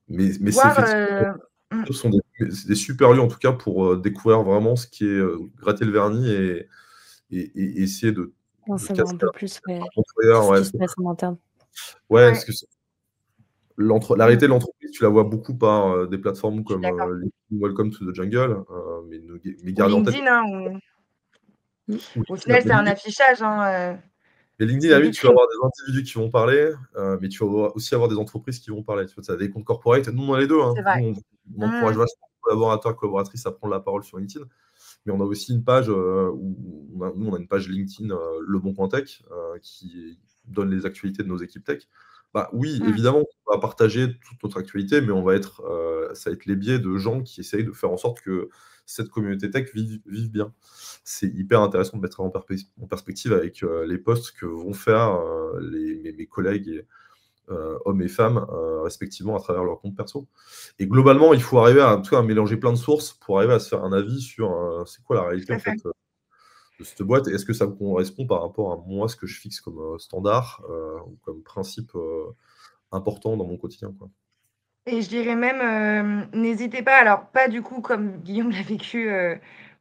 Mais c'est Voir, effectivement, mmh. ce sont des super lieux en tout cas pour, découvrir vraiment ce qui est, gratter le vernis et essayer En de savoir casser un peu plus, ouais, un ce ouais, qui se passe en interne. ouais, parce Ouais, que la mmh, réalité de l'entreprise, tu la vois beaucoup par, des plateformes je suis comme, d'accord. LinkedIn, Welcome to the Jungle, mais Ou gardez en tête LinkedIn, hein, Mmh. ou au LinkedIn, final, c'est un affichage, hein, mais LinkedIn, c'est à une la limite, tu vas vitrine. avoir des individus qui vont parler, mais tu vas aussi avoir des entreprises qui vont parler. Tu vois, tu as des comptes corporate. Nous, on a les 2, hein. C'est vrai. Nous, on Mmh. encourage vachement les collaborateurs, collaboratrices à prendre la parole sur LinkedIn, mais on a aussi une page, où on a une page LinkedIn, Le Bon Coin Tech, qui donne les actualités de nos équipes tech. Bah, oui, Mmh. évidemment, on va partager toute notre actualité, mais ça va être les biais de gens qui essayent de faire en sorte que cette communauté tech vive bien. C'est hyper intéressant de mettre en perspective avec, les posts que vont faire, mes collègues hommes et femmes, respectivement à travers leur compte perso. Et globalement, il faut arriver en tout cas, à mélanger plein de sources pour arriver à se faire un avis sur, c'est quoi la réalité Tout à en fait. fait, de cette boîte et est-ce que ça me correspond par rapport à moi, ce que je fixe comme, standard, ou comme principe, important dans mon quotidien, quoi. Et je dirais même, n'hésitez pas, alors pas du coup comme Guillaume l'a vécu,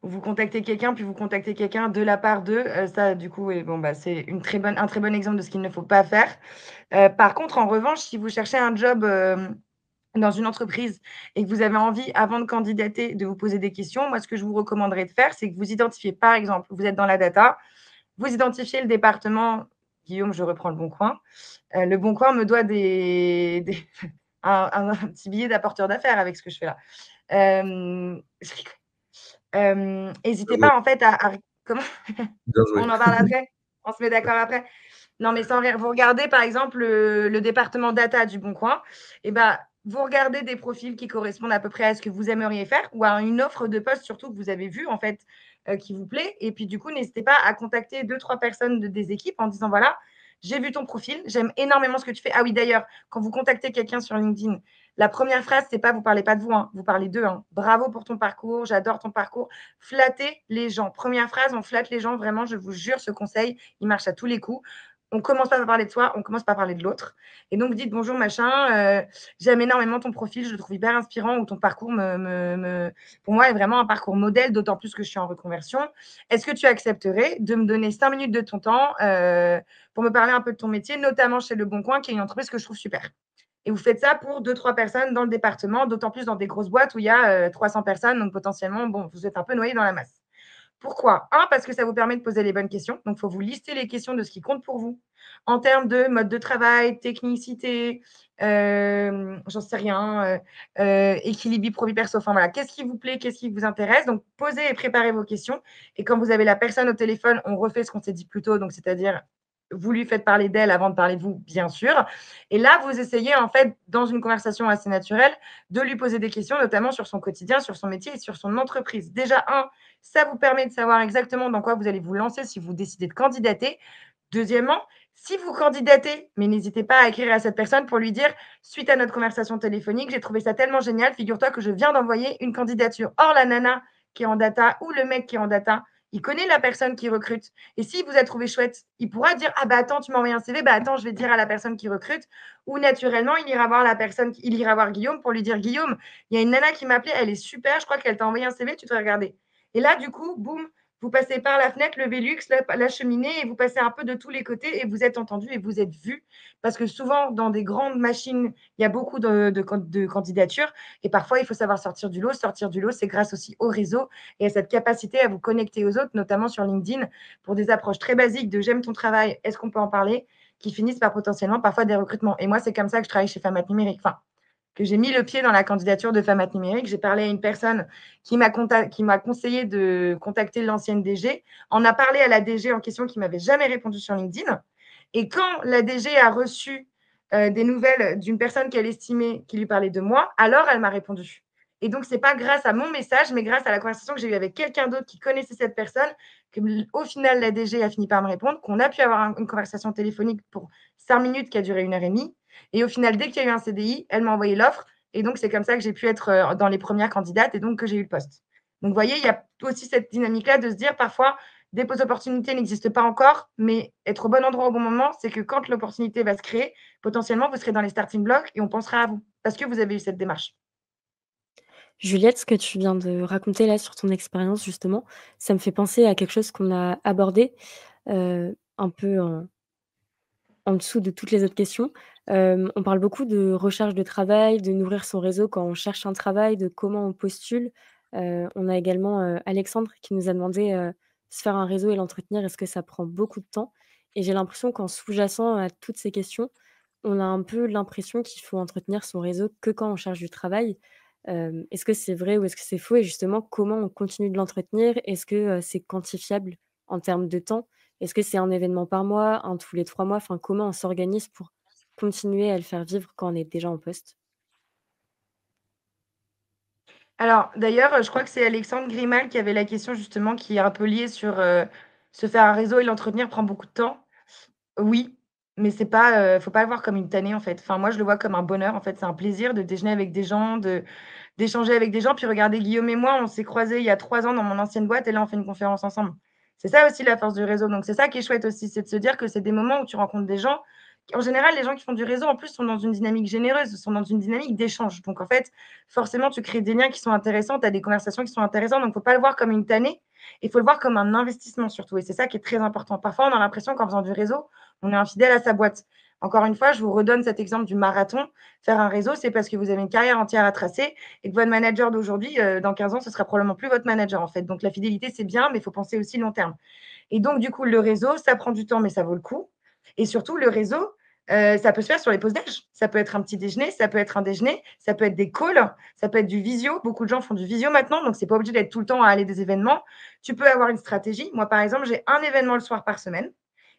où vous contactez quelqu'un, puis vous contactez quelqu'un de la part d'eux, ça du coup, oui, bon, bah, c'est un très bon exemple de ce qu'il ne faut pas faire. Par contre, en revanche, si vous cherchez un job, dans une entreprise et que vous avez envie, avant de candidater, de vous poser des questions, moi, ce que je vous recommanderais de faire, c'est que vous identifiez, par exemple, vous êtes dans la data, vous identifiez le département. Guillaume, je reprends Le Bon Coin. Le Bon Coin me doit des un petit billet d'apporteur d'affaires avec ce que je fais là. Je rigole. Bien Hésitez joué, pas en fait à comment? bien joué. On en parle après? On se met d'accord après? Non, mais sans rire, vous regardez par exemple le département data du Bon Coin et bah, vous regardez des profils qui correspondent à peu près à ce que vous aimeriez faire ou à une offre de poste surtout que vous avez vue en fait, qui vous plaît et puis du coup, n'hésitez pas à contacter 2-3 personnes des équipes en disant: «Voilà, j'ai vu ton profil, j'aime énormément ce que tu fais». Ah oui, d'ailleurs, quand vous contactez quelqu'un sur LinkedIn, la première phrase, c'est pas vous parlez pas de vous, hein, vous parlez d'eux, hein. «Bravo pour ton parcours, j'adore ton parcours». Flattez les gens. Première phrase, on flatte les gens, vraiment, je vous jure, ce conseil, il marche à tous les coups. On commence pas par parler de soi, on commence par parler de l'autre. Et donc, dites bonjour, machin, j'aime énormément ton profil, je le trouve hyper inspirant, ou ton parcours pour moi, est vraiment un parcours modèle, d'autant plus que je suis en reconversion. Est-ce que tu accepterais de me donner 5 minutes de ton temps pour me parler un peu de ton métier, notamment chez Le Bon Coin, qui est une entreprise que je trouve super. Et vous faites ça pour 2-3 personnes dans le département, d'autant plus dans des grosses boîtes où il y a 300 personnes, donc potentiellement, bon, vous êtes un peu noyé dans la masse. Pourquoi? Un, parce que ça vous permet de poser les bonnes questions. Donc, il faut vous lister les questions de ce qui compte pour vous en termes de mode de travail, technicité, j'en sais rien, équilibre vie pro vie perso. Enfin voilà, qu'est-ce qui vous plaît, qu'est-ce qui vous intéresse? Donc, posez et préparez vos questions. Et quand vous avez la personne au téléphone, on refait ce qu'on s'est dit plus tôt, donc c'est-à-dire vous lui faites parler d'elle avant de parler de vous, bien sûr. Et là, vous essayez, en fait, dans une conversation assez naturelle, de lui poser des questions, notamment sur son quotidien, sur son métier et sur son entreprise. Déjà, un, ça vous permet de savoir exactement dans quoi vous allez vous lancer si vous décidez de candidater. Deuxièmement, si vous candidatez, mais n'hésitez pas à écrire à cette personne pour lui dire: «Suite à notre conversation téléphonique, j'ai trouvé ça tellement génial, figure-toi que je viens d'envoyer une candidature». Or, la nana qui est en data ou le mec qui est en data, il connaît la personne qui recrute. Et s'il vous a trouvé chouette, il pourra dire: «Ah bah attends, tu m'as envoyé un CV, bah attends, je vais dire à la personne qui recrute», ou naturellement, il ira voir Guillaume pour lui dire: «Guillaume, il y a une nana qui m'a appelée, elle est super, je crois qu'elle t'a envoyé un CV, tu devrais regarder». Et là, du coup, boum, vous passez par la fenêtre, le Velux, la cheminée, et vous passez un peu de tous les côtés et vous êtes entendu et vous êtes vu. Parce que souvent, dans des grandes machines, il y a beaucoup de candidatures et parfois, il faut savoir sortir du lot. Sortir du lot, c'est grâce aussi au réseau et à cette capacité à vous connecter aux autres, notamment sur LinkedIn, pour des approches très basiques de j'aime ton travail, est-ce qu'on peut en parler, qui finissent par potentiellement parfois des recrutements. Et moi, c'est comme ça que je travaille chez Femmes Numérique. Enfin, que j'ai mis le pied dans la candidature de Femmes Numérique. J'ai parlé à une personne qui m'a conseillé de contacter l'ancienne DG. On a parlé à la DG en question qui m'avait jamais répondu sur LinkedIn. Et quand la DG a reçu des nouvelles d'une personne qu'elle estimait qui lui parlait de moi, alors elle m'a répondu. Et donc, ce n'est pas grâce à mon message, mais grâce à la conversation que j'ai eue avec quelqu'un d'autre qui connaissait cette personne, qu'au final, la DG a fini par me répondre, qu'on a pu avoir une conversation téléphonique pour 5 minutes qui a duré 1 heure et demie. Et au final, dès qu'il y a eu un CDI, elle m'a envoyé l'offre. Et donc, c'est comme ça que j'ai pu être dans les premières candidates et donc que j'ai eu le poste. Donc, vous voyez, il y a aussi cette dynamique-là de se dire parfois, des opportunités n'existent pas encore, mais être au bon endroit au bon moment, c'est que quand l'opportunité va se créer, potentiellement, vous serez dans les starting blocks et on pensera à vous parce que vous avez eu cette démarche. Juliette, ce que tu viens de raconter là sur ton expérience justement, ça me fait penser à quelque chose qu'on a abordé, un peu en dessous de toutes les autres questions. On parle beaucoup de recherche de travail, de nourrir son réseau quand on cherche un travail, de comment on postule. On a également, Alexandre qui nous a demandé, se faire un réseau et l'entretenir, est-ce que ça prend beaucoup de temps? Et j'ai l'impression qu'en sous-jacent à toutes ces questions, on a un peu l'impression qu'il faut entretenir son réseau que quand on cherche du travail. Est-ce que c'est vrai ou est-ce que c'est faux? Et justement, comment on continue de l'entretenir? Est-ce que, c'est quantifiable en termes de temps? Est-ce que c'est un événement par mois, un tous les 3 mois? Enfin, comment on s'organise pour continuer à le faire vivre quand on est déjà en poste? Alors, d'ailleurs, je crois que c'est Alexandre Grimal qui avait la question justement qui est un peu liée sur se faire un réseau et l'entretenir prend beaucoup de temps. Oui, mais c'est pas, faut pas le voir comme une tannée, en fait. Enfin, moi, je le vois comme un bonheur, en fait. C'est un plaisir de déjeuner avec des gens, d'échanger avec des gens. Puis regardez, Guillaume et moi, on s'est croisés il y a 3 ans dans mon ancienne boîte et là, on fait une conférence ensemble. C'est ça aussi la force du réseau. Donc c'est ça qui est chouette aussi, c'est de se dire que c'est des moments où tu rencontres des gens. En général, les gens qui font du réseau, en plus, sont dans une dynamique généreuse, sont dans une dynamique d'échange. Donc en fait, forcément, tu crées des liens qui sont intéressants, tu as des conversations qui sont intéressantes. Donc il ne faut pas le voir comme une tannée, il faut le voir comme un investissement surtout. Et c'est ça qui est très important. Parfois, on a l'impression qu'en faisant du réseau, on est infidèle à sa boîte. Encore une fois, je vous redonne cet exemple du marathon. Faire un réseau, c'est parce que vous avez une carrière entière à tracer et que votre manager d'aujourd'hui, dans 15 ans, ce sera probablement plus votre manager, en fait. Donc la fidélité, c'est bien, mais il faut penser aussi long terme. Et donc, du coup, le réseau, ça prend du temps, mais ça vaut le coup. Et surtout, le réseau, ça peut se faire sur les pauses déj. Ça peut être un petit déjeuner, ça peut être un déjeuner, ça peut être des calls, ça peut être du visio. Beaucoup de gens font du visio maintenant, donc c'est pas obligé d'être tout le temps à aller des événements. Tu peux avoir une stratégie. Moi, par exemple, j'ai un événement le soir par semaine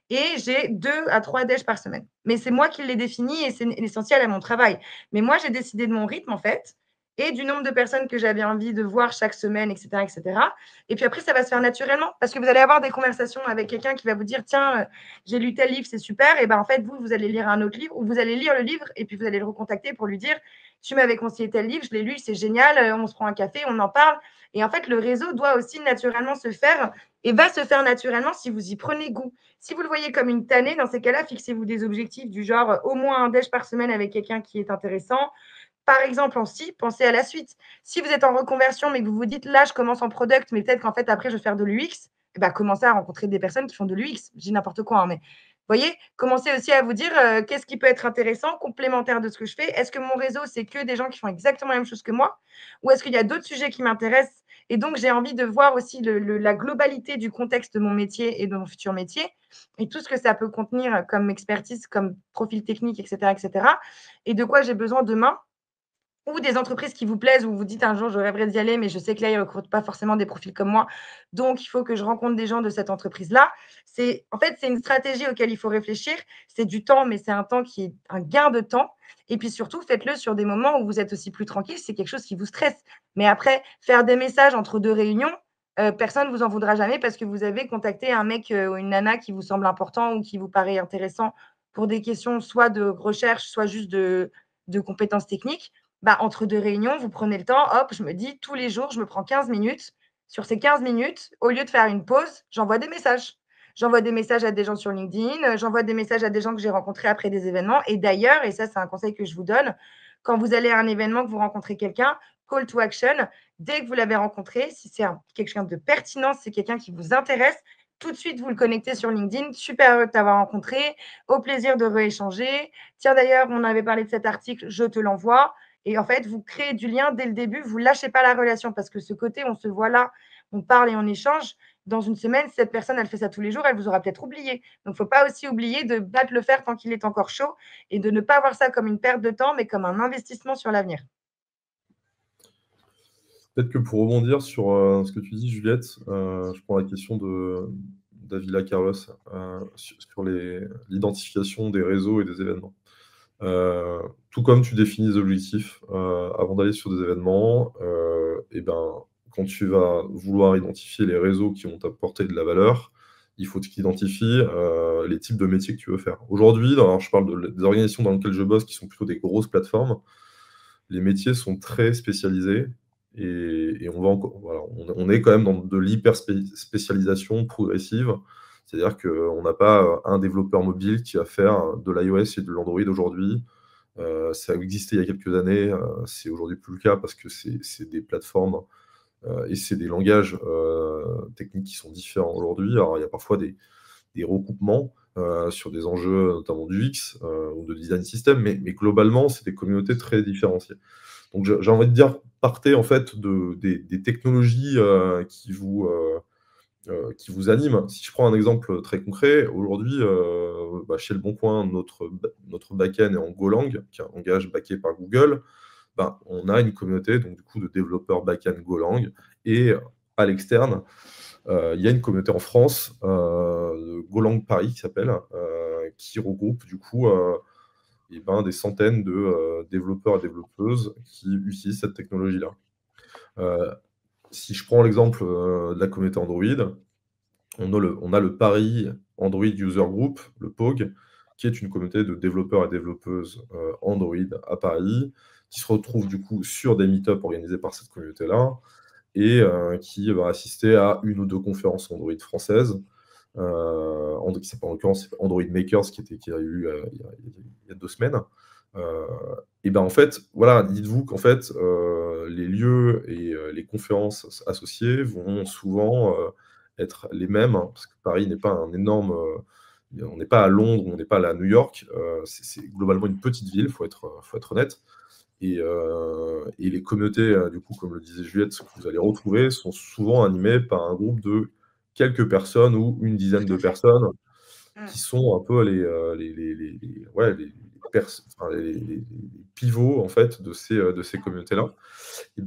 et j'ai 2 à 3 déj par semaine. Mais c'est moi qui l'ai défini et c'est l'essentiel à mon travail. Mais moi, j'ai décidé de mon rythme, en fait, et du nombre de personnes que j'avais envie de voir chaque semaine, et cetera, et cetera. Et puis après, ça va se faire naturellement parce que vous allez avoir des conversations avec quelqu'un qui va vous dire: «Tiens, j'ai lu tel livre, c'est super», et ben, en fait, vous allez lire un autre livre ou vous allez lire le livre et puis vous allez le recontacter pour lui dire: «Tu m'avais conseillé tel livre, je l'ai lu, c'est génial, on se prend un café, on en parle». Et en fait, le réseau doit aussi naturellement se faire et va se faire naturellement si vous y prenez goût. Si vous le voyez comme une tannée, dans ces cas-là, fixez-vous des objectifs du genre au moins un déj par semaine avec quelqu'un qui est intéressant. Par exemple, en si, pensez à la suite. Si vous êtes en reconversion, mais que vous vous dites là, je commence en product, mais peut-être qu'en fait, après, je vais faire de l'UX, eh ben, commencez à rencontrer des personnes qui font de l'UX. Je dis n'importe quoi, hein, mais vous voyez, commencez aussi à vous dire qu'est-ce qui peut être intéressant, complémentaire de ce que je fais. Est-ce que mon réseau, c'est que des gens qui font exactement la même chose que moi? Ou est-ce qu'il y a d'autres sujets qui m'intéressent? Et donc, j'ai envie de voir aussi la globalité du contexte de mon métier et de mon futur métier et tout ce que ça peut contenir comme expertise, comme profil technique, etc., etc. Et de quoi j'ai besoin demain ou des entreprises qui vous plaisent, où vous dites un jour: «Je rêverais d'y aller, mais je sais que là, ils ne recrutent pas forcément des profils comme moi, donc il faut que je rencontre des gens de cette entreprise-là». C'est une stratégie auquel il faut réfléchir. C'est du temps, mais c'est un temps qui est un gain de temps et puis surtout, faites-le sur des moments où vous êtes aussi plus tranquille, c'est quelque chose qui vous stresse. Mais après, faire des messages entre 2 réunions, personne ne vous en voudra jamais parce que vous avez contacté un mec, ou une nana qui vous semble important ou qui vous paraît intéressant pour des questions soit de recherche, soit juste de compétences techniques. Bah, entre 2 réunions, vous prenez le temps, hop, je me dis tous les jours, je me prends 15 minutes sur ces 15 minutes, au lieu de faire une pause, j'envoie des messages. J'envoie des messages à des gens sur LinkedIn, j'envoie des messages à des gens que j'ai rencontrés après des événements. Et d'ailleurs, et ça, c'est un conseil que je vous donne, quand vous allez à un événement, que vous rencontrez quelqu'un, call to action, dès que vous l'avez rencontré, si c'est quelqu'un de pertinent, si c'est quelqu'un qui vous intéresse, tout de suite, vous le connectez sur LinkedIn. Super heureux de t'avoir rencontré. Au plaisir de rééchanger. Tiens, d'ailleurs, on avait parlé de cet article, je te l'envoie. Et en fait, vous créez du lien dès le début. Vous ne lâchez pas la relation parce que ce côté, on se voit là, on parle et on échange. Dans une semaine, si cette personne, elle fait ça tous les jours, elle vous aura peut-être oublié. Donc, il ne faut pas aussi oublier de battre le fer tant qu'il est encore chaud et de ne pas voir ça comme une perte de temps, mais comme un investissement sur l'avenir. Peut-être que pour rebondir sur ce que tu dis, Juliette, je prends la question de Davila Carlos sur l'identification des réseaux et des événements. Tout comme tu définis des objectifs avant d'aller sur des événements, et ben, quand tu vas vouloir identifier les réseaux qui vont t'apporter de la valeur, il faut que tu identifies les types de métiers que tu veux faire. Aujourd'hui, je parle des organisations dans lesquelles je bosse qui sont plutôt des grosses plateformes. Les métiers sont très spécialisés et on va encore, voilà, on est quand même dans de l'hyper-spécialisation progressive. C'est-à-dire qu'on n'a pas un développeur mobile qui va faire de l'iOS et de l'Android aujourd'hui. Ça existait il y a quelques années, c'est aujourd'hui plus le cas parce que c'est des plateformes et c'est des langages techniques qui sont différents aujourd'hui. Alors, il y a parfois des recoupements sur des enjeux notamment du UX ou de design system, mais globalement, c'est des communautés très différenciées. Donc, j'ai envie de dire, partez en fait des technologies qui vous animent. Si je prends un exemple très concret, aujourd'hui, chez Le Bon Coin, notre back-end est en Golang, qui est un langage backé par Google. On a une communauté donc, du coup, de développeurs back-end Golang. Et à l'externe, il y a une communauté en France, de Golang Paris, qui s'appelle, qui regroupe du coup des centaines de développeurs et développeuses qui utilisent cette technologie-là. Si je prends l'exemple de la communauté Android, on a le Paris Android User Group, le POG, qui est une communauté de développeurs et développeuses Android à Paris, qui se retrouve du coup sur des meet-up organisés par cette communauté-là, et qui va assister à une ou deux conférences Android françaises, qui s'appelle en l'occurrence Android Makers, qui a eu lieu il y a 2 semaines. En fait, voilà, dites-vous qu'en fait, les lieux et les conférences associées vont souvent être les mêmes, hein, parce que Paris n'est pas un énorme... on n'est pas à Londres, on n'est pas à New York, c'est globalement une petite ville, il faut être honnête. Et les communautés, du coup, comme le disait Juliette, que vous allez retrouver, sont souvent animées par un groupe de quelques personnes ou une dizaine de personnes qui sont un peu les pivots en fait de ces communautés-là. Et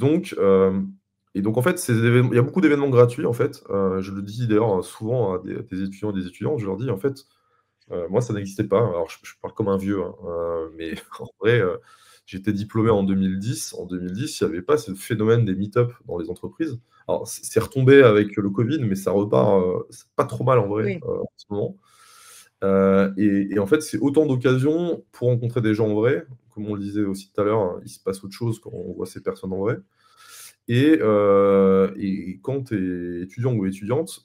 donc en fait, il y a beaucoup d'événements gratuits en fait. Je le dis d'ailleurs souvent à des étudiants et des étudiantes, je leur dis en fait, moi ça n'existait pas. Alors je parle comme un vieux, hein, mais en vrai, j'étais diplômé en 2010. En 2010, il n'y avait pas ce phénomène des meet-up dans les entreprises. Alors c'est retombé avec le Covid, mais ça repart, c'est pas trop mal en vrai, Oui. en ce moment. Et en fait, c'est autant d'occasions pour rencontrer des gens en vrai. Comme on le disait aussi tout à l'heure, hein, il se passe autre chose quand on voit ces personnes en vrai. Et quand tu es étudiant ou étudiante,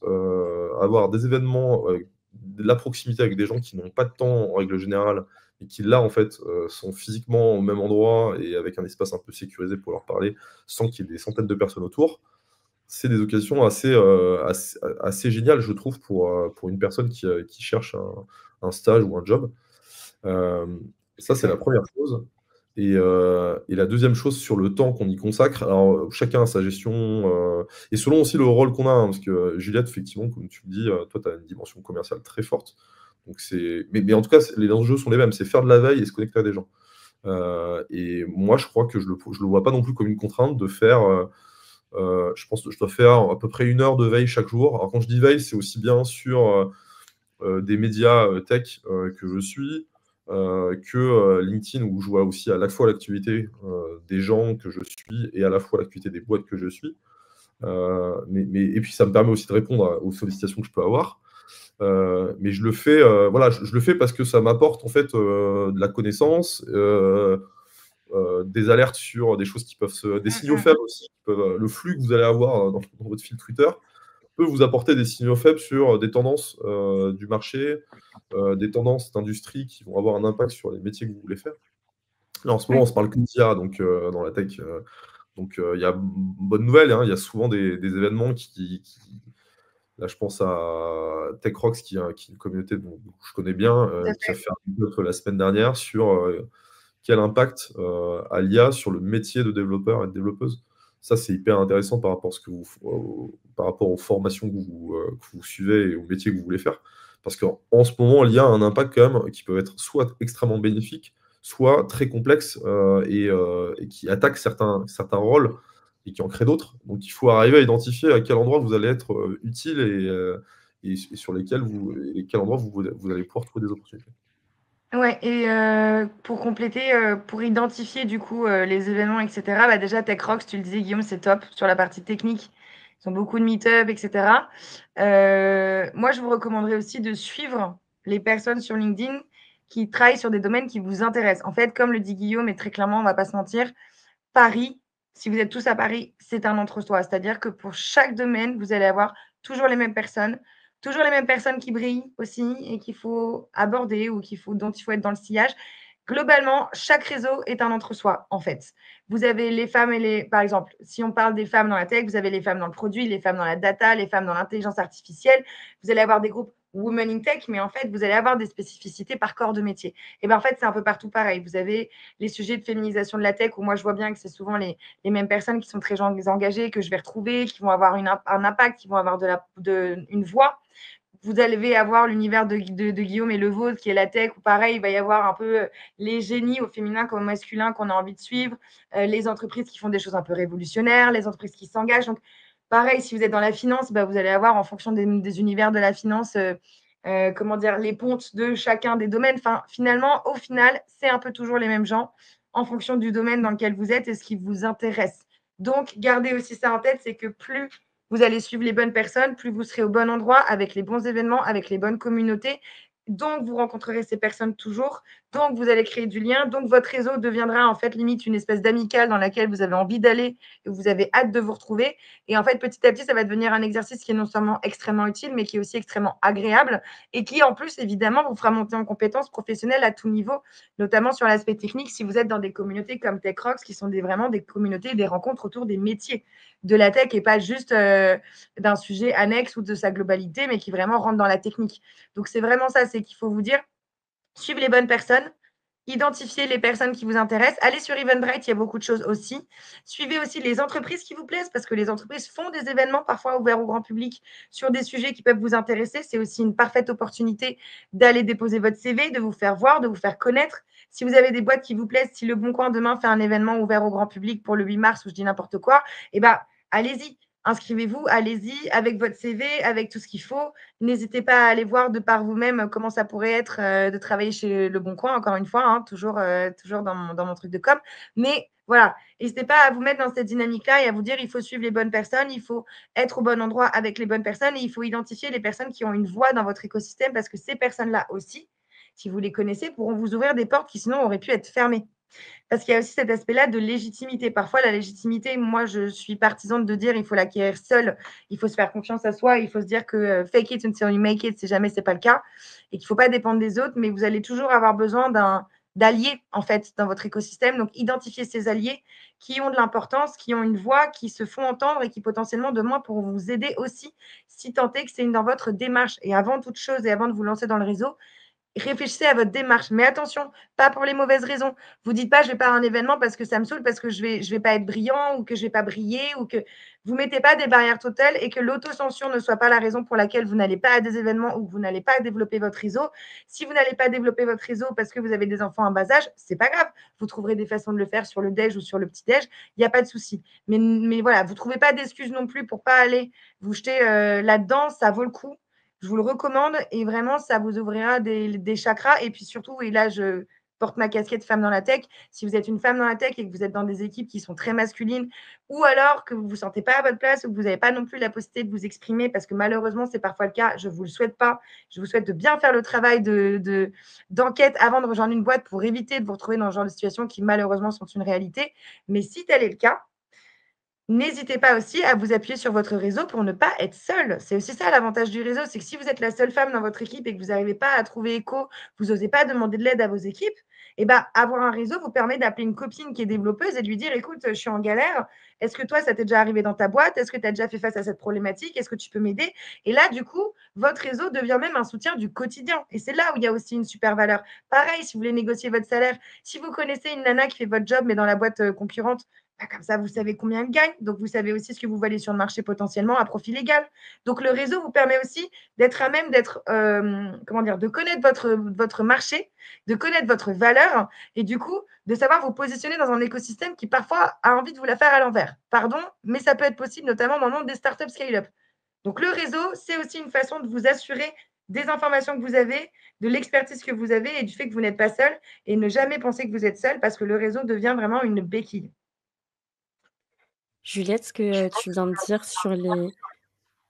avoir des événements, de la proximité avec des gens qui n'ont pas de temps en règle générale et qui là, en fait, sont physiquement au même endroit et avec un espace un peu sécurisé pour leur parler sans qu'il y ait des centaines de personnes autour, c'est des occasions assez géniales, je trouve, pour une personne qui cherche un stage ou un job. Ça, c'est la première chose. Et la deuxième chose sur le temps qu'on y consacre, alors chacun a sa gestion, et selon aussi le rôle qu'on a, hein, parce que Juliette, effectivement, comme tu le dis, toi, tu as une dimension commerciale très forte. Donc mais en tout cas, les enjeux sont les mêmes, c'est faire de la veille et se connecter à des gens. Et moi, je crois que je le vois pas non plus comme une contrainte de faire... je pense que je dois faire à peu près 1 heure de veille chaque jour. Alors quand je dis veille, c'est aussi bien sur des médias tech que je suis, que LinkedIn, où je vois aussi à la fois l'activité des gens que je suis et à la fois l'activité des boîtes que je suis. Et puis ça me permet aussi de répondre aux sollicitations que je peux avoir. Mais je le fais, je le fais parce que ça m'apporte en fait de la connaissance. des alertes sur des choses qui peuvent des signaux faibles aussi, qui peuvent, le flux que vous allez avoir dans votre fil Twitter peut vous apporter des signaux faibles sur des tendances du marché, des tendances d'industrie qui vont avoir un impact sur les métiers que vous voulez faire. Là, en ce moment, on Oui, se parle que d'IA, donc dans la tech, donc il y a bonne nouvelle, hein, il y a souvent des événements qui là, je pense à Tech Rocks qui est une communauté dont je connais bien, tout à qui a fait. fait un article la semaine dernière sur, quel impact, a l'IA sur le métier de développeur et de développeuse. Ça, c'est hyper intéressant par rapport à ce que par rapport aux formations que vous suivez et au métier que vous voulez faire. Parce qu'en ce moment, l'IA a un impact quand même qui peut être soit extrêmement bénéfique, soit très complexe, et qui attaque certains rôles et qui en crée d'autres. Donc il faut arriver à identifier à quel endroit vous allez être, utile et sur lesquels quel endroit vous allez pouvoir trouver des opportunités. Ouais et pour compléter, pour identifier du coup, les événements et cetera, bah, déjà Tech Rocks, tu le disais Guillaume, c'est top sur la partie technique. Ils ont beaucoup de meet-up et cetera. Moi, je vous recommanderais aussi de suivre les personnes sur LinkedIn qui travaillent sur des domaines qui vous intéressent. En fait, comme le dit Guillaume et très clairement, on va pas se mentir, Paris, si vous êtes tous à Paris, c'est un entre-soi. C'est-à-dire que pour chaque domaine, vous allez avoir toujours les mêmes personnes qui brillent aussi et qu'il faut aborder ou dont il faut être dans le sillage. Globalement, chaque réseau est un entre-soi, en fait. Vous avez les femmes et les par exemple, si on parle des femmes dans la tech, vous avez les femmes dans le produit, les femmes dans la data, les femmes dans l'intelligence artificielle. Vous allez avoir des groupes women in tech, mais en fait, vous allez avoir des spécificités par corps de métier. Et ben, en fait, c'est un peu partout pareil. Vous avez les sujets de féminisation de la tech où moi, je vois bien que c'est souvent les mêmes personnes qui sont très engagées, que je vais retrouver, qui vont avoir un impact, qui vont avoir une voix. Vous allez avoir l'univers de Guillaume et le vôtre, qui est la tech, où pareil, il va y avoir un peu les génies au féminin comme au masculin qu'on a envie de suivre, les entreprises qui font des choses un peu révolutionnaires, les entreprises qui s'engagent. Donc, pareil, si vous êtes dans la finance, bah, vous allez avoir en fonction des univers de la finance, comment dire, les pontes de chacun des domaines. Enfin, finalement, au final, c'est un peu toujours les mêmes gens en fonction du domaine dans lequel vous êtes et ce qui vous intéresse. Donc, gardez aussi ça en tête, c'est que plus vous allez suivre les bonnes personnes, plus vous serez au bon endroit, avec les bons événements, avec les bonnes communautés. Donc, vous rencontrerez ces personnes toujours. Donc, vous allez créer du lien. Donc, votre réseau deviendra en fait limite une espèce d'amicale dans laquelle vous avez envie d'aller et vous avez hâte de vous retrouver. Et en fait, petit à petit, ça va devenir un exercice qui est non seulement extrêmement utile, mais qui est aussi extrêmement agréable et qui, en plus, évidemment, vous fera monter en compétences professionnelles à tout niveau, notamment sur l'aspect technique, si vous êtes dans des communautés comme Tech Rocks, qui sont vraiment des communautés, des rencontres autour des métiers de la tech et pas juste d'un sujet annexe ou de sa globalité, mais qui vraiment rentre dans la technique. Donc, c'est vraiment ça, c'est qu'il faut vous dire, suivez les bonnes personnes, identifiez les personnes qui vous intéressent. Allez sur Eventbrite, il y a beaucoup de choses aussi. Suivez aussi les entreprises qui vous plaisent parce que les entreprises font des événements parfois ouverts au grand public sur des sujets qui peuvent vous intéresser. C'est aussi une parfaite opportunité d'aller déposer votre CV, de vous faire voir, de vous faire connaître. Si vous avez des boîtes qui vous plaisent, si Le Bon Coin demain fait un événement ouvert au grand public pour le 8 mars ou je dis n'importe quoi, eh ben, allez-y, inscrivez-vous, allez-y avec votre CV, avec tout ce qu'il faut. N'hésitez pas à aller voir de par vous-même comment ça pourrait être de travailler chez Le Bon Coin, encore une fois, hein, toujours dans mon truc de com. Mais voilà, n'hésitez pas à vous mettre dans cette dynamique-là et à vous dire il faut suivre les bonnes personnes, il faut être au bon endroit avec les bonnes personnes et il faut identifier les personnes qui ont une voix dans votre écosystème parce que ces personnes-là aussi, si vous les connaissez, pourront vous ouvrir des portes qui sinon auraient pu être fermées. Parce qu'il y a aussi cet aspect-là de légitimité. Parfois, la légitimité, moi, je suis partisane de dire il faut l'acquérir seul, il faut se faire confiance à soi, il faut se dire que fake it until you make it, si jamais c'est pas le cas, et qu'il ne faut pas dépendre des autres, mais vous allez toujours avoir besoin d'alliés, en fait, dans votre écosystème. Donc, identifiez ces alliés qui ont de l'importance, qui ont une voix, qui se font entendre et qui potentiellement, demain, pourront vous aider aussi, si tant est que c'est dans votre démarche. Et avant toute chose et avant de vous lancer dans le réseau, réfléchissez à votre démarche, mais attention, pas pour les mauvaises raisons. Vous dites pas: «Je vais pas à un événement parce que ça me saoule, parce que je vais pas être brillant ou que je vais pas briller» ou que vous mettez pas des barrières totales et que l'autocensure ne soit pas la raison pour laquelle vous n'allez pas à des événements ou que vous n'allez pas développer votre réseau. Si vous n'allez pas développer votre réseau parce que vous avez des enfants en bas âge, c'est pas grave. Vous trouverez des façons de le faire sur le déj ou sur le petit déj, il y a pas de souci. Mais voilà, vous trouvez pas d'excuses non plus pour pas aller vous jeter, là-dedans, ça vaut le coup. Je vous le recommande et vraiment, ça vous ouvrira des chakras et puis surtout et là, porte ma casquette femme dans la tech. Si vous êtes une femme dans la tech et que vous êtes dans des équipes qui sont très masculines, ou alors que vous ne vous sentez pas à votre place ou que vous n'avez pas non plus la possibilité de vous exprimer, parce que malheureusement, c'est parfois le cas, je ne vous le souhaite pas. Je vous souhaite de bien faire le travail d'enquête avant de rejoindre une boîte pour éviter de vous retrouver dans ce genre de situations qui malheureusement sont une réalité. Mais si tel est le cas, n'hésitez pas aussi à vous appuyer sur votre réseau pour ne pas être seule. C'est aussi ça l'avantage du réseau, c'est que si vous êtes la seule femme dans votre équipe et que vous n'arrivez pas à trouver écho, vous n'osez pas demander de l'aide à vos équipes, et ben, avoir un réseau vous permet d'appeler une copine qui est développeuse et de lui dire, écoute, je suis en galère, est-ce que toi, ça t'est déjà arrivé dans ta boîte? Est-ce que tu as déjà fait face à cette problématique? Est-ce que tu peux m'aider? Et là, du coup, votre réseau devient même un soutien du quotidien. Et c'est là où il y a aussi une super valeur. Pareil, si vous voulez négocier votre salaire, si vous connaissez une nana qui fait votre job, mais dans la boîte concurrente, bah, comme ça, vous savez combien elle gagne. Donc, vous savez aussi ce que vous valez sur le marché potentiellement à profil égal. Donc, le réseau vous permet aussi d'être à même d'être, comment dire, de connaître votre marché, de connaître votre valeur et du coup, de savoir vous positionner dans un écosystème qui parfois a envie de vous la faire à l'envers. Pardon, mais ça peut être possible, notamment dans le monde des startups scale-up. Donc, le réseau, c'est aussi une façon de vous assurer des informations que vous avez, de l'expertise que vous avez et du fait que vous n'êtes pas seul et ne jamais penser que vous êtes seul parce que le réseau devient vraiment une béquille. Juliette, ce que, tu viens de dire sur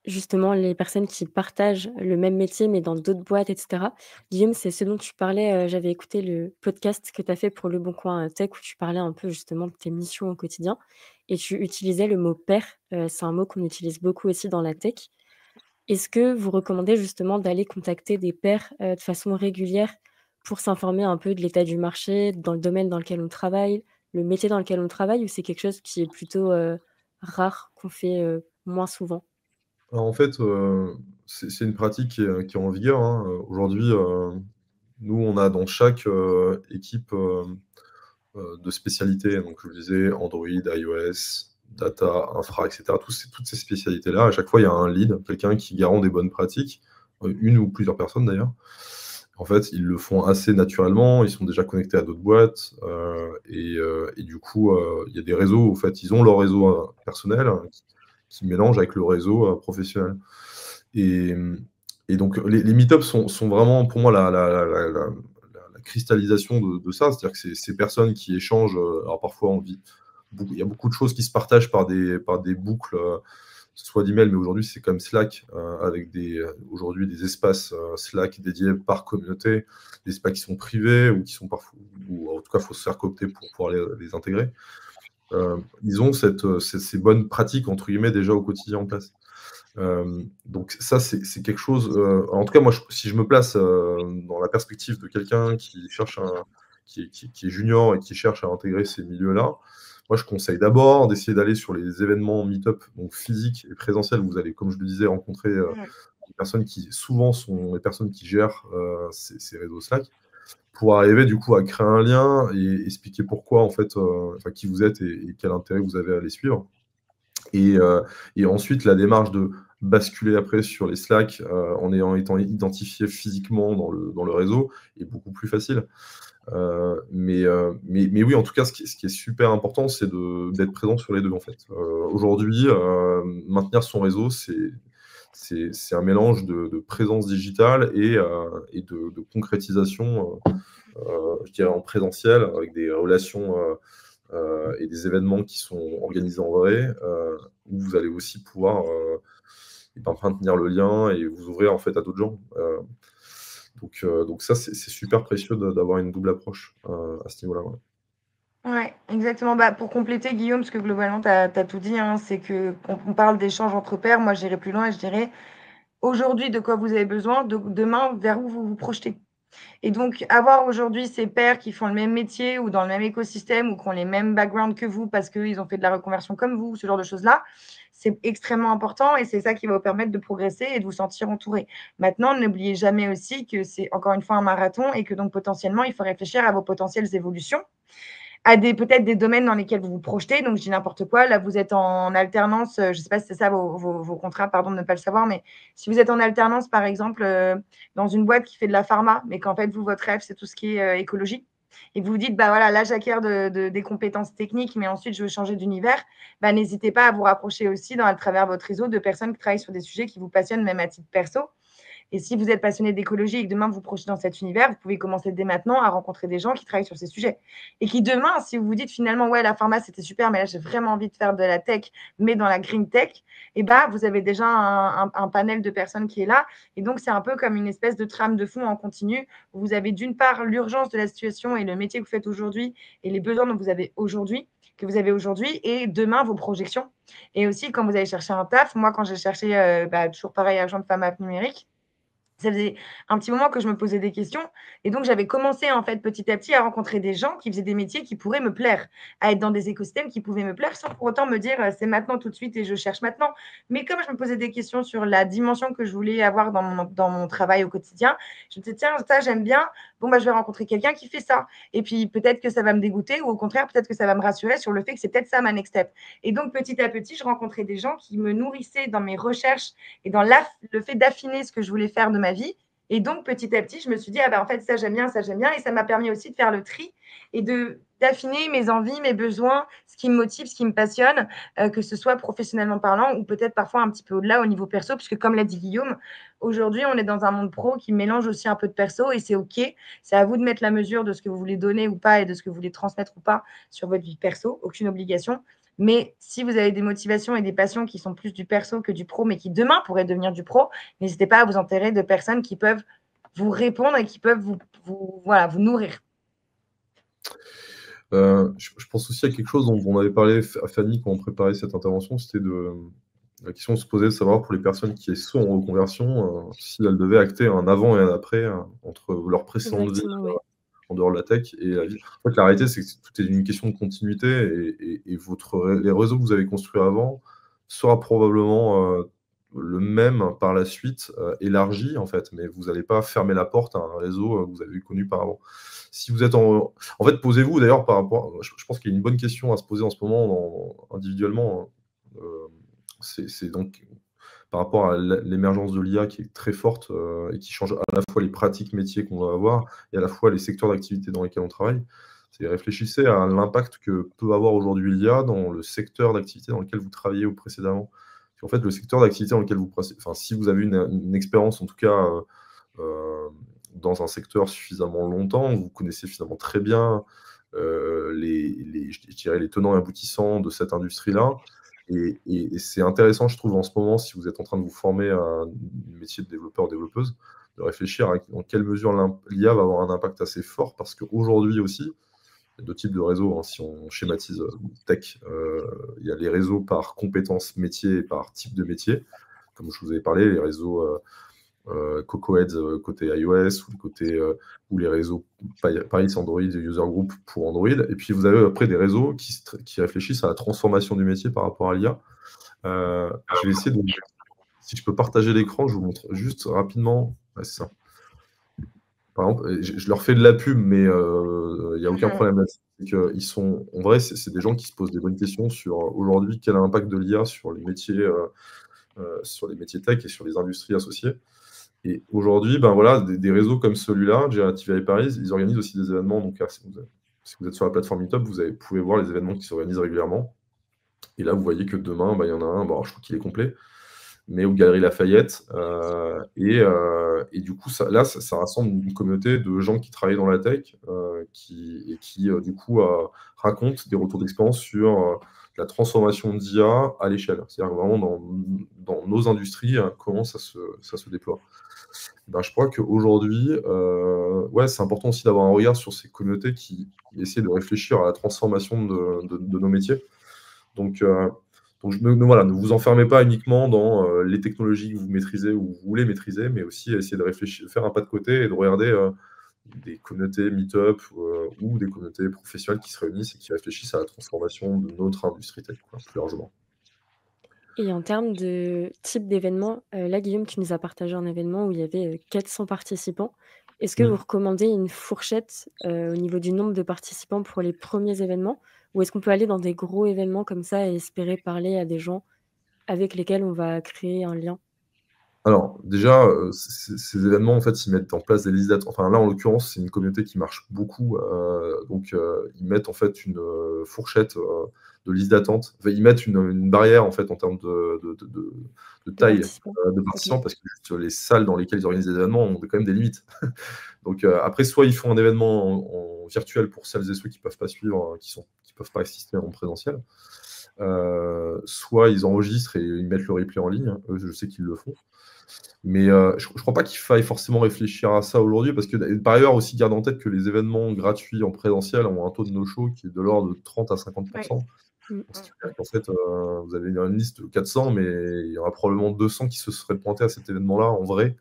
justement les personnes qui partagent le même métier, mais dans d'autres boîtes et cetera. Guillaume, c'est ce dont tu parlais, j'avais écouté le podcast que tu as fait pour Le Bon Coin Tech où tu parlais un peu justement de tes missions au quotidien et tu utilisais le mot pair, c'est un mot qu'on utilise beaucoup aussi dans la tech. Est-ce que vous recommandez justement d'aller contacter des pairs, de façon régulière pour s'informer un peu de l'état du marché, dans le domaine dans lequel on travaille, le métier dans lequel on travaille ou c'est quelque chose qui est plutôt, rare, qu'on fait, moins souvent? Alors en fait, c'est une pratique qui est en vigueur, hein. Aujourd'hui, nous, on a dans chaque, équipe, de spécialités, donc je vous disais Android, iOS, data, infra et cetera. Toutes ces spécialités-là, à chaque fois, il y a un lead, quelqu'un qui garant des bonnes pratiques, une ou plusieurs personnes d'ailleurs. En fait, ils le font assez naturellement, ils sont déjà connectés à d'autres boîtes, et du coup, il y a des réseaux, en fait, ils ont leur réseau, personnel, hein, qui mélangent avec le réseau, professionnel. Et et donc les meet-ups sont vraiment pour moi la cristallisation de ça. C'est-à-dire que c'est ces personnes qui échangent, alors parfois il y a beaucoup de choses qui se partagent par des boucles, soit d'email, mais aujourd'hui c'est comme Slack, avec aujourd'hui des espaces, Slack dédiés par communauté, des espaces qui sont privés ou qui sont parfois ou en tout cas, il faut se faire coopter pour pouvoir les intégrer. Ils ont ces «bonnes pratiques» entre guillemets déjà au quotidien en place. Donc ça, c'est quelque chose, en tout cas, moi, si je me place, dans la perspective de quelqu'un qui cherche qui est junior et qui cherche à intégrer ces milieux-là, moi, je conseille d'abord d'essayer d'aller sur les événements meet-up, donc physiques et présentiels. Vous allez, comme je le disais, rencontrer, des personnes qui souvent sont les personnes qui gèrent, ces réseaux Slack, pour arriver du coup à créer un lien et expliquer pourquoi en fait, enfin qui vous êtes et quel intérêt vous avez à les suivre. Et ensuite, la démarche de basculer après sur les Slack, en étant identifié physiquement dans le réseau est beaucoup plus facile. Mais oui, en tout cas, ce qui est super important, c'est d'être présent sur les 2 en fait. Aujourd'hui, maintenir son réseau, c'est un mélange de présence digitale et de concrétisation, je dirais en présentiel avec des relations, et des événements qui sont organisés en vrai, où vous allez aussi pouvoir, et ben, maintenir le lien et vous ouvrir en fait à d'autres gens. Donc ça, c'est super précieux d'avoir une double approche, à ce niveau-là, ouais. Ouais, exactement. Bah, pour compléter, Guillaume, parce que globalement, tu as tout dit, hein, c'est que quand on parle d'échanges entre pairs, moi, j'irai plus loin et je dirais aujourd'hui, de quoi vous avez besoin, demain, vers où vous vous projetez. Et donc, avoir aujourd'hui ces pairs qui font le même métier ou dans le même écosystème ou qui ont les mêmes backgrounds que vous parce qu'ils ont fait de la reconversion comme vous, ce genre de choses-là, c'est extrêmement important et c'est ça qui va vous permettre de progresser et de vous sentir entouré. Maintenant, n'oubliez jamais aussi que c'est encore une fois un marathon et que donc potentiellement, il faut réfléchir à vos potentielles évolutions à peut-être des domaines dans lesquels vous vous projetez. Donc, je dis n'importe quoi. Là, vous êtes en alternance. Je ne sais pas si c'est ça vos contrats, pardon de ne pas le savoir, mais si vous êtes en alternance, par exemple, dans une boîte qui fait de la pharma, mais qu'en fait, vous, votre rêve, c'est tout ce qui est écologie, et que vous vous dites, bah voilà, là, j'acquiers des compétences techniques, mais ensuite, je veux changer d'univers, bah, n'hésitez pas à vous rapprocher aussi à travers votre réseau de personnes qui travaillent sur des sujets qui vous passionnent, même à titre perso. Et si vous êtes passionné d'écologie et que demain vous vous projetez dans cet univers, vous pouvez commencer dès maintenant à rencontrer des gens qui travaillent sur ces sujets. Et qui demain, si vous vous dites finalement, ouais, la pharma c'était super, mais là j'ai vraiment envie de faire de la tech, mais dans la green tech, et bah, vous avez déjà un panel de personnes qui est là. Et donc, c'est un peu comme une espèce de trame de fond en continu. Où vous avez d'une part l'urgence de la situation et le métier que vous faites aujourd'hui et les besoins dont vous avez aujourd'hui, que vous avez aujourd'hui, et demain vos projections. Et aussi, quand vous allez chercher un taf, moi, quand j'ai cherché, toujours pareil, agent de femme app numérique, ça faisait un petit moment que je me posais des questions et donc j'avais commencé en fait petit à petit à rencontrer des gens qui faisaient des métiers qui pourraient me plaire, à être dans des écosystèmes qui pouvaient me plaire sans pour autant me dire c'est maintenant tout de suite et je cherche maintenant. Mais comme je me posais des questions sur la dimension que je voulais avoir dans mon travail au quotidien, je me disais tiens, ça j'aime bien, bon bah je vais rencontrer quelqu'un qui fait ça. Et puis peut-être que ça va me dégoûter ou au contraire peut-être que ça va me rassurer sur le fait que c'est peut-être ça ma next step. Et donc petit à petit, je rencontrais des gens qui me nourrissaient dans mes recherches et dans le fait d'affiner ce que je voulais faire de ma vie. Et donc, petit à petit, je me suis dit, ah ben, en fait, ça, j'aime bien, ça, j'aime bien. Et ça m'a permis aussi de faire le tri et d'affiner mes envies, mes besoins, ce qui me motive, ce qui me passionne, que ce soit professionnellement parlant ou peut-être parfois un petit peu au-delà au niveau perso, puisque comme l'a dit Guillaume, aujourd'hui, on est dans un monde pro qui mélange aussi un peu de perso et c'est OK. C'est à vous de mettre la mesure de ce que vous voulez donner ou pas et de ce que vous voulez transmettre ou pas sur votre vie perso. Aucune obligation. Mais si vous avez des motivations et des passions qui sont plus du perso que du pro, mais qui demain pourraient devenir du pro, n'hésitez pas à vous enterrer de personnes qui peuvent vous répondre et qui peuvent voilà, vous nourrir. Je pense aussi à quelque chose dont on avait parlé à Fanny quand on préparait cette intervention, c'était la question de se poser de savoir pour les personnes qui sont en reconversion, si elles devaient acter un avant et un après entre leur précédente vie Exactement, ouais. en dehors de la tech et la vie. En fait, la réalité, c'est que tout est une question de continuité et les réseaux que vous avez construits avant sera probablement le même par la suite, élargi en fait, mais vous n'allez pas fermer la porte à un réseau que vous avez connu par avant. Si vous êtes en fait, posez-vous d'ailleurs par rapport, je pense qu'il y a une bonne question à se poser en ce moment individuellement. C'est donc par rapport à l'émergence de l'IA qui est très forte et qui change à la fois les pratiques métiers qu'on va avoir et à la fois les secteurs d'activité dans lesquels on travaille. Réfléchissez à l'impact que peut avoir aujourd'hui l'IA dans le secteur d'activité dans lequel vous travaillez précédemment. En fait, le secteur d'activité dans lequel si vous avez une expérience, en tout cas, dans un secteur suffisamment longtemps, vous connaissez finalement très bien je dirais les tenants et aboutissants de cette industrie-là. Et c'est intéressant, je trouve, en ce moment, si vous êtes en train de vous former à un métier de développeur ou développeuse, de réfléchir à dans quelle mesure l'IA va avoir un impact assez fort, parce qu'aujourd'hui aussi, il y a deux types de réseaux, si on schématise tech. Il y a les réseaux par compétences métiers et par type de métier. Comme je vous avais parlé, les réseaux CocoAds côté iOS ou les réseaux Paris Android User Group pour Android. Et puis vous avez après des réseaux qui réfléchissent à la transformation du métier par rapport à l'IA. Je vais essayer si je peux partager l'écran, je vous montre juste rapidement. Ouais, c'est ça. Par exemple, je leur fais de la pub, mais il n'y a aucun problème là-dessus. Ils sont, en vrai, c'est des gens qui se posent des bonnes questions sur aujourd'hui quel est l'impact de l'IA sur les métiers tech et sur les industries associées. Et aujourd'hui, voilà, des réseaux comme celui-là, Generative AI Paris, ils organisent aussi des événements. Donc, si vous êtes sur la plateforme Meetup, vous pouvez voir les événements qui s'organisent régulièrement. Et là, vous voyez que demain, il y en a un, je crois qu'il est complet, mais aux Galeries Lafayette. Et du coup, ça rassemble une communauté de gens qui travaillent dans la tech qui du coup, racontent des retours d'expérience sur la transformation d'IA à l'échelle. C'est-à-dire vraiment dans nos industries, comment ça se déploie. Je crois qu'aujourd'hui, c'est important aussi d'avoir un regard sur ces communautés qui essaient de réfléchir à la transformation de nos métiers. Donc voilà, ne vous enfermez pas uniquement dans les technologies que vous maîtrisez ou vous voulez maîtriser, mais aussi essayer de réfléchir, faire un pas de côté et de regarder des communautés meet-up ou des communautés professionnelles qui se réunissent et qui réfléchissent à la transformation de notre industrie tech, plus largement. Et en termes de type d'événement, là, Guillaume, tu nous as partagé un événement où il y avait 400 participants. Est-ce que vous recommandez une fourchette au niveau du nombre de participants pour les premiers événements? Ou est-ce qu'on peut aller dans des gros événements comme ça et espérer parler à des gens avec lesquels on va créer un lien? Alors, déjà, ces événements, en fait, ils mettent en place des listes d'attente. Enfin, là, en l'occurrence, c'est une communauté qui marche beaucoup. Donc, ils mettent en fait une fourchette de liste d'attente. Enfin, ils mettent une barrière, en fait, en termes de Les taille participants. de OK. participants, parce que juste les salles dans lesquelles ils organisent des événements ont quand même des limites. Donc, après, soit ils font un événement en virtuel pour celles et ceux qui ne peuvent pas suivre, qui ne peuvent pas assister en présentiel. Soit ils enregistrent et ils mettent le replay en ligne. Eux, je sais qu'ils le font. Mais je ne crois pas qu'il faille forcément réfléchir à ça aujourd'hui, parce que par ailleurs, aussi garde en tête que les événements gratuits en présentiel ont un taux de no-show qui est de l'ordre de 30 à 50%. Ouais. Mmh. Donc, ce qui veut dire qu'en fait, vous avez une liste de 400, mais il y aura probablement 200 qui se seraient pointés à cet événement-là en vrai,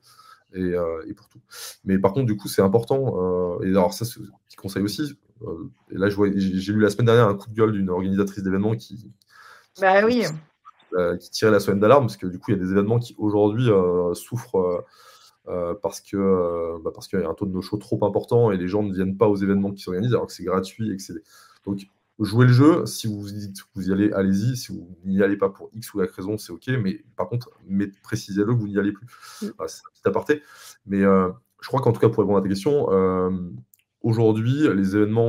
et pour tout. Mais par contre, du coup, c'est important. Et alors, ça, c'est un petit conseil aussi. Et là, j'ai lu la semaine dernière un coup de gueule d'une organisatrice d'événements qui Bah oui. qui tirait la sonnette d'alarme, parce que du coup, il y a des événements qui aujourd'hui souffrent parce qu'il y a un taux de no-show trop important et les gens ne viennent pas aux événements qui s'organisent alors que c'est gratuit. Donc, jouez le jeu. Si vous vous dites que vous y allez, allez-y. Si vous n'y allez pas pour X ou Y raison, c'est OK. Mais par contre, précisez-le que vous n'y allez plus. Voilà, c'est un petit aparté. Mais je crois qu'en tout cas, pour répondre à ta question, aujourd'hui, les événements,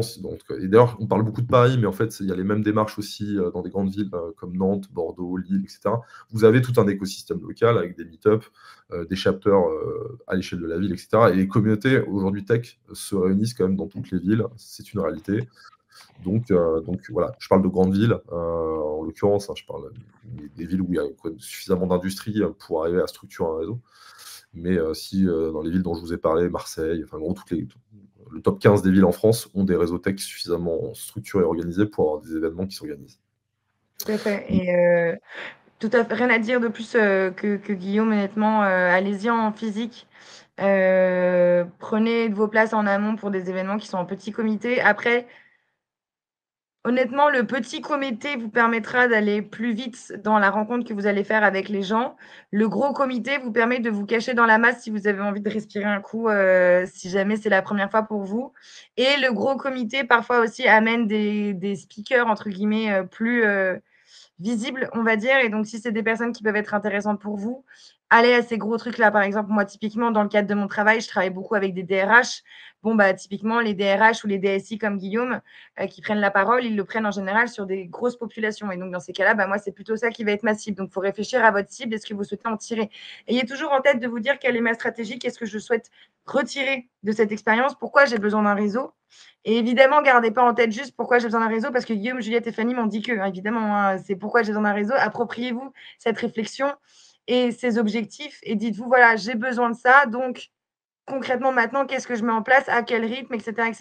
et d'ailleurs, on parle beaucoup de Paris, mais en fait, il y a les mêmes démarches aussi dans des grandes villes comme Nantes, Bordeaux, Lille, etc. Vous avez tout un écosystème local avec des meet-up, des chapters à l'échelle de la ville, etc. Et les communautés, aujourd'hui tech, se réunissent quand même dans toutes les villes. C'est une réalité. Donc voilà, je parle de grandes villes, en l'occurrence, je parle des villes où il y a suffisamment d'industrie pour arriver à structurer un réseau. Mais si dans les villes dont je vous ai parlé, Marseille, enfin, en gros, le top 15 des villes en France ont des réseaux tech suffisamment structurés et organisés pour avoir des événements qui s'organisent. Tout à fait. Et tout à fait, rien à dire de plus que Guillaume, honnêtement. Allez-y en physique. Prenez de vos places en amont pour des événements qui sont en petit comité. Après, honnêtement, le petit comité vous permettra d'aller plus vite dans la rencontre que vous allez faire avec les gens. Le gros comité vous permet de vous cacher dans la masse si vous avez envie de respirer un coup, si jamais c'est la première fois pour vous. Et le gros comité, parfois aussi, amène des speakers, entre guillemets, plus visibles, on va dire. Et donc, si c'est des personnes qui peuvent être intéressantes pour vous, allez à ces gros trucs-là. Par exemple, moi, typiquement, dans le cadre de mon travail, je travaille beaucoup avec des DRH. Bon, bah, typiquement, les DRH ou les DSI comme Guillaume, qui prennent la parole, ils le prennent en général sur des grosses populations. Et donc, dans ces cas-là, bah, moi, c'est plutôt ça qui va être ma cible. Donc, il faut réfléchir à votre cible et ce que vous souhaitez en tirer. Ayez toujours en tête de vous dire quelle est ma stratégie, qu'est-ce que je souhaite retirer de cette expérience, pourquoi j'ai besoin d'un réseau. Et évidemment, gardez pas en tête juste pourquoi j'ai besoin d'un réseau, parce que Guillaume, Juliette et Fanny m'ont dit que, évidemment, c'est pourquoi j'ai besoin d'un réseau. Appropriez-vous cette réflexion et ces objectifs et dites-vous, voilà, j'ai besoin de ça, donc concrètement maintenant, qu'est-ce que je mets en place, à quel rythme, etc.,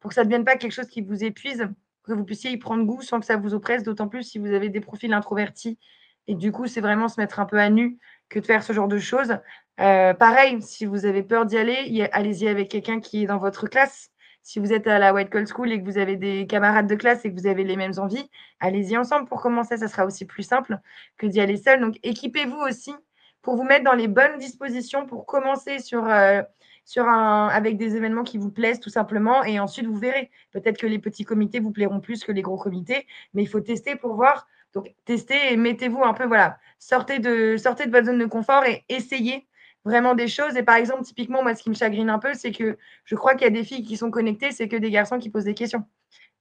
pour que ça ne devienne pas quelque chose qui vous épuise, que vous puissiez y prendre goût sans que ça vous oppresse, d'autant plus si vous avez des profils introvertis. Et du coup, c'est vraiment se mettre un peu à nu que de faire ce genre de choses. Pareil, si vous avez peur d'y aller, allez-y avec quelqu'un qui est dans votre classe. Si vous êtes à la White Cold School et que vous avez des camarades de classe et que vous avez les mêmes envies, allez-y ensemble pour commencer. Ça sera aussi plus simple que d'y aller seul. Donc, équipez-vous aussi pour vous mettre dans les bonnes dispositions pour commencer avec des événements qui vous plaisent tout simplement. Et ensuite, vous verrez. Peut-être que les petits comités vous plairont plus que les gros comités, mais il faut tester pour voir. Donc, testez et mettez-vous un peu, voilà, sortez de votre zone de confort et essayez vraiment des choses. Et par exemple, typiquement, moi, ce qui me chagrine un peu, c'est que je crois qu'il y a des filles qui sont connectées, c'est que des garçons qui posent des questions.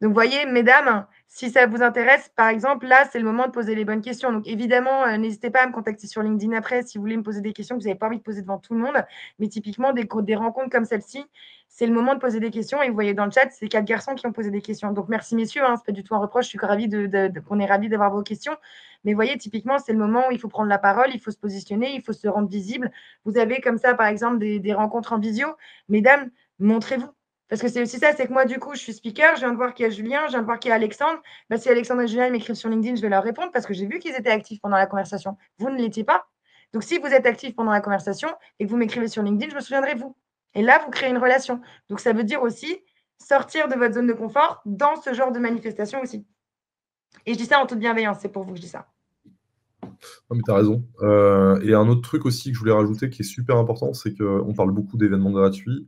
Donc, voyez, mesdames, si ça vous intéresse, par exemple, là, c'est le moment de poser les bonnes questions. Donc, évidemment, n'hésitez pas à me contacter sur LinkedIn après si vous voulez me poser des questions que vous n'avez pas envie de poser devant tout le monde. Mais typiquement, des rencontres comme celle-ci, c'est le moment de poser des questions. Et vous voyez dans le chat, c'est 4 garçons qui ont posé des questions. Donc, merci, messieurs. Ce n'est pas du tout un reproche. Je suis ravie qu'on est ravis d'avoir vos questions. Mais voyez, typiquement, c'est le moment où il faut prendre la parole, il faut se positionner, il faut se rendre visible. Vous avez comme ça, par exemple, des rencontres en visio. Mesdames, montrez-vous. Parce que c'est aussi ça, c'est que moi, du coup, je suis speaker, je viens de voir qu'il y a Julien, je viens de voir qu'il y a Alexandre. Bah, si Alexandre et Julien m'écrivent sur LinkedIn, je vais leur répondre parce que j'ai vu qu'ils étaient actifs pendant la conversation. Vous ne l'étiez pas. Donc, si vous êtes actifs pendant la conversation et que vous m'écrivez sur LinkedIn, je me souviendrai de vous. Et là, vous créez une relation. Donc, ça veut dire aussi sortir de votre zone de confort dans ce genre de manifestation aussi. Et je dis ça en toute bienveillance, c'est pour vous que je dis ça. Non, mais tu as raison. Et un autre truc aussi que je voulais rajouter qui est super important, c'est qu'on parle beaucoup d'événements gratuits.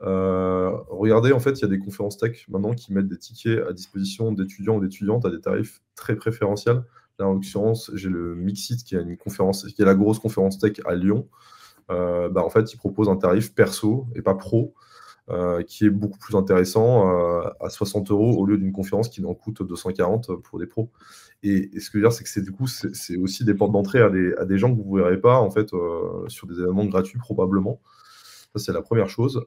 Regardez, en fait, il y a des conférences tech maintenant qui mettent des tickets à disposition d'étudiants ou d'étudiantes à des tarifs très préférentiels Là, en l'occurrence, j'ai le Mixit qui est la grosse conférence tech à Lyon. En fait, ils proposent un tarif perso et pas pro, qui est beaucoup plus intéressant, à 60 € au lieu d'une conférence qui en coûte 240 pour des pros. Et ce que je veux dire, c'est que c'est aussi des portes d'entrée à des gens que vous ne verrez pas en fait, sur des événements gratuits probablement. Ça, c'est la première chose.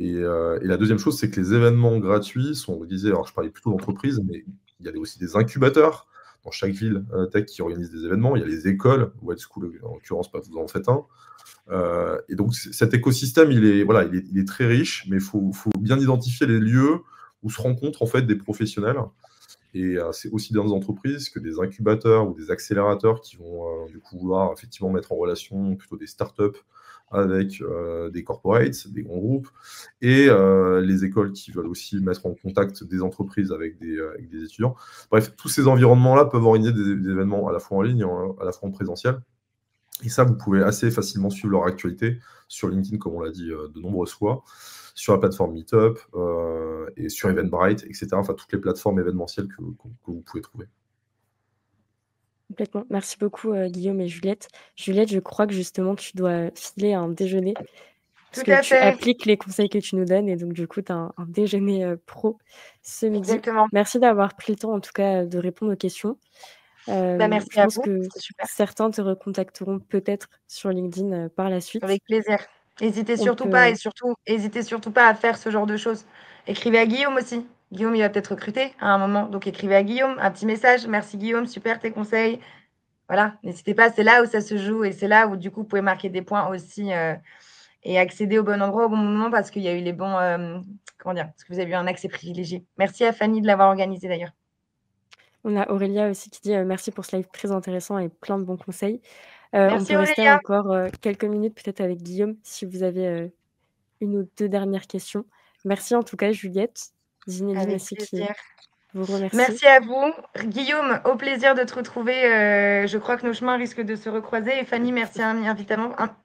Et la deuxième chose, c'est que les événements gratuits sont organisés, alors je parlais plutôt d'entreprise, mais il y a aussi des incubateurs dans chaque ville tech qui organisent des événements. Il y a les écoles, Wild School en l'occurrence, pas vous en faites un. Et donc cet écosystème, il est très riche, mais il faut bien identifier les lieux où se rencontrent en fait des professionnels. Et c'est aussi bien des entreprises que des incubateurs ou des accélérateurs qui vont du coup vouloir effectivement mettre en relation plutôt des startups avec des corporates, des grands groupes, et les écoles qui veulent aussi mettre en contact des entreprises avec des étudiants. Bref, tous ces environnements-là peuvent organiser des événements à la fois en ligne, à la fois en présentiel. Et ça, vous pouvez assez facilement suivre leur actualité sur LinkedIn, comme on l'a dit de nombreuses fois, sur la plateforme Meetup et sur Eventbrite, etc. Enfin, toutes les plateformes événementielles que vous pouvez trouver. Complètement. Merci beaucoup, Guillaume et Juliette. Juliette, je crois que justement tu dois filer un déjeuner parce Tout que à tu fait, appliques les conseils que tu nous donnes et donc du coup, tu as un déjeuner, pro ce midi. exactement. Merci d'avoir pris le temps en tout cas, de répondre aux questions. Merci Je à pense vous, que c'était super. certains te recontacteront peut-être sur LinkedIn, par la suite. Avec plaisir. N'hésitez On surtout peut, pas et surtout, n'hésitez surtout pas à faire ce genre de choses. Écrivez à Guillaume aussi. Guillaume, il va peut-être recruter à un moment, donc écrivez à Guillaume un petit message. Merci Guillaume, super tes conseils. Voilà, n'hésitez pas, c'est là où ça se joue et c'est là où du coup vous pouvez marquer des points aussi et accéder au bon endroit au bon moment parce qu'il y a eu les bons, comment dire, parce que vous avez eu un accès privilégié. Merci à Fanny de l'avoir organisé d'ailleurs. On a Aurélia aussi qui dit, «Merci pour ce live très intéressant et plein de bons conseils». On Merci peut rester Aurélia, encore, quelques minutes peut-être avec Guillaume si vous avez, 1 ou 2 dernières questions. Merci en tout cas Juliette, Zinedine avec aussi qui plaisir. vous remercie. Merci à vous. Guillaume, au plaisir de te retrouver. Je crois que nos chemins risquent de se recroiser. Et Fanny, merci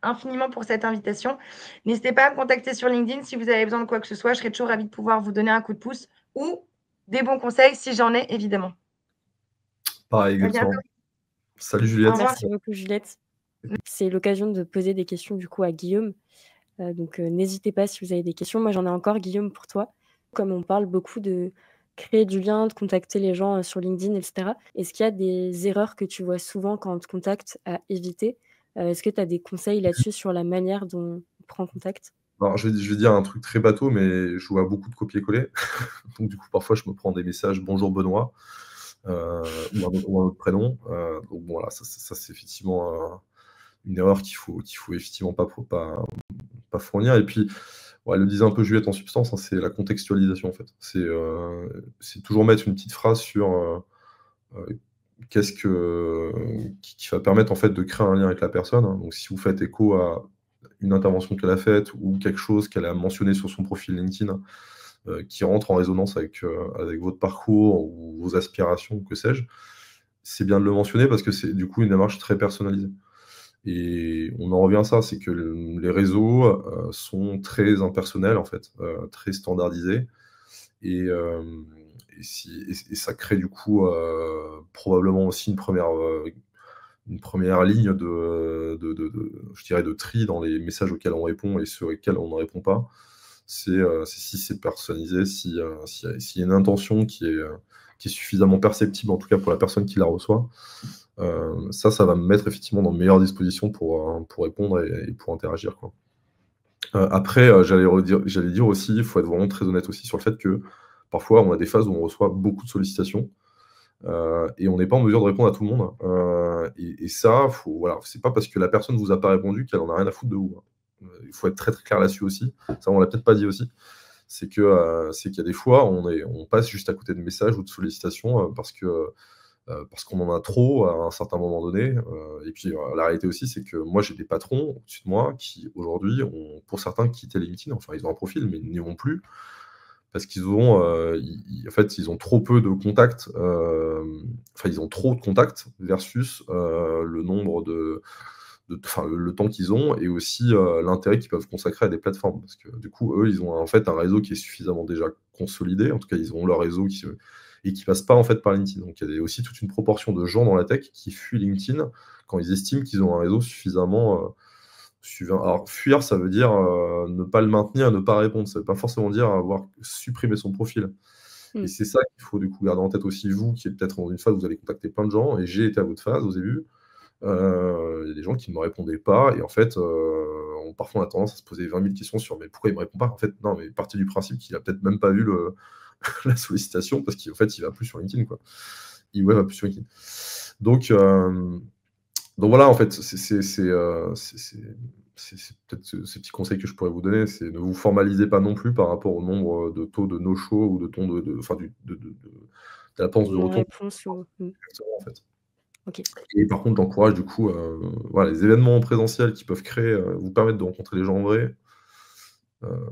infiniment pour cette invitation. N'hésitez pas à me contacter sur LinkedIn si vous avez besoin de quoi que ce soit. Je serai toujours ravie de pouvoir vous donner un coup de pouce ou des bons conseils si j'en ai, évidemment. Pareil, À bientôt. exactement. Salut Au Juliette. revoir. Merci beaucoup Juliette. C'est l'occasion de poser des questions du coup à Guillaume, donc n'hésitez pas si vous avez des questions. Moi j'en ai encore Guillaume pour toi. Comme on parle beaucoup de créer du lien, de contacter les gens, sur LinkedIn et cetera. Est-ce qu'il y a des erreurs que tu vois souvent quand on te contacte à éviter? Est-ce que tu as des conseils là-dessus sur la manière dont on prend contact? Alors, je vais dire un truc très bateau, mais je vois beaucoup de copier-coller. Donc, du coup, parfois, je me prends des messages «Bonjour Benoît», ou un autre prénom. Donc bon, voilà, ça c'est effectivement une erreur qu'il faut effectivement pas fournir. Et puis, ouais, elle le disait un peu Juliette en substance, hein, c'est la contextualisation en fait. C'est toujours mettre une petite phrase sur qu'est-ce qui va permettre en fait de créer un lien avec la personne, hein. Donc si vous faites écho à une intervention qu'elle a faite ou quelque chose qu'elle a mentionné sur son profil LinkedIn, qui rentre en résonance avec votre parcours ou vos aspirations, que sais-je, c'est bien de le mentionner parce que c'est du coup une démarche très personnalisée. Et on en revient à ça, c'est que les réseaux sont très impersonnels en fait, très standardisés. Et, et ça crée du coup probablement aussi une première ligne je dirais de tri dans les messages auxquels on répond et ceux auxquels on ne répond pas. C'est si c'est personnalisé, s'il y a une intention qui est suffisamment perceptible, en tout cas pour la personne qui la reçoit. Ça va me mettre effectivement dans de meilleures dispositions pour répondre et pour interagir, quoi. Après, j'allais dire aussi, il faut être vraiment très honnête aussi sur le fait que parfois on a des phases où on reçoit beaucoup de sollicitations, et on n'est pas en mesure de répondre à tout le monde. Et ça, voilà, c'est pas parce que la personne vous a pas répondu qu'elle en a rien à foutre de vous, hein. Il faut être très, très clair là-dessus aussi. Ça, on l'a peut-être pas dit aussi. C'est qu'il y a des fois, on passe juste à côté de messages ou de sollicitations, parce qu'on en a trop à un certain moment donné. Et puis, la réalité aussi, c'est que moi, j'ai des patrons au-dessus de moi qui, aujourd'hui, ont, pour certains, quitté LinkedIn. Enfin, ils ont un profil, mais ils n'y vont plus parce qu'ils ont, en fait, ils ont trop peu de contacts. Enfin, ils ont trop de contacts versus le nombre enfin, le temps qu'ils ont et aussi l'intérêt qu'ils peuvent consacrer à des plateformes. Parce que du coup, eux, ils ont en fait un réseau qui est suffisamment déjà consolidé. En tout cas, ils ont leur réseau et qui passent pas en fait par LinkedIn. Donc il y a aussi toute une proportion de gens dans la tech qui fuient LinkedIn quand ils estiment qu'ils ont un réseau suffisamment suivant. Alors fuir, ça veut dire ne pas le maintenir, ne pas répondre. Ça veut pas forcément dire avoir supprimé son profil. Et c'est ça qu'il faut du coup garder en tête aussi, vous, qui êtes peut-être dans une phase où vous allez contacter plein de gens, et j'ai été à votre phase au début. Il y a des gens qui ne me répondaient pas, et en fait, parfois on a tendance à se poser 20 000 questions sur mais pourquoi il ne me répond pas? En fait, non, mais partez du principe qu'il a peut-être même pas vu la sollicitation, parce qu'en fait, il va plus sur LinkedIn, quoi. Il va plus sur LinkedIn. Donc voilà, en fait, c'est peut-être ces petits conseils que je pourrais vous donner, c'est ne vous formalisez pas non plus par rapport au nombre de taux de no-show ou de ton de l'absence de retour. Non-réponse ou Exactement, en fait. OK. Et par contre, j'encourage du coup, voilà, les événements en présentiel qui peuvent vous permettre de rencontrer les gens en vrai,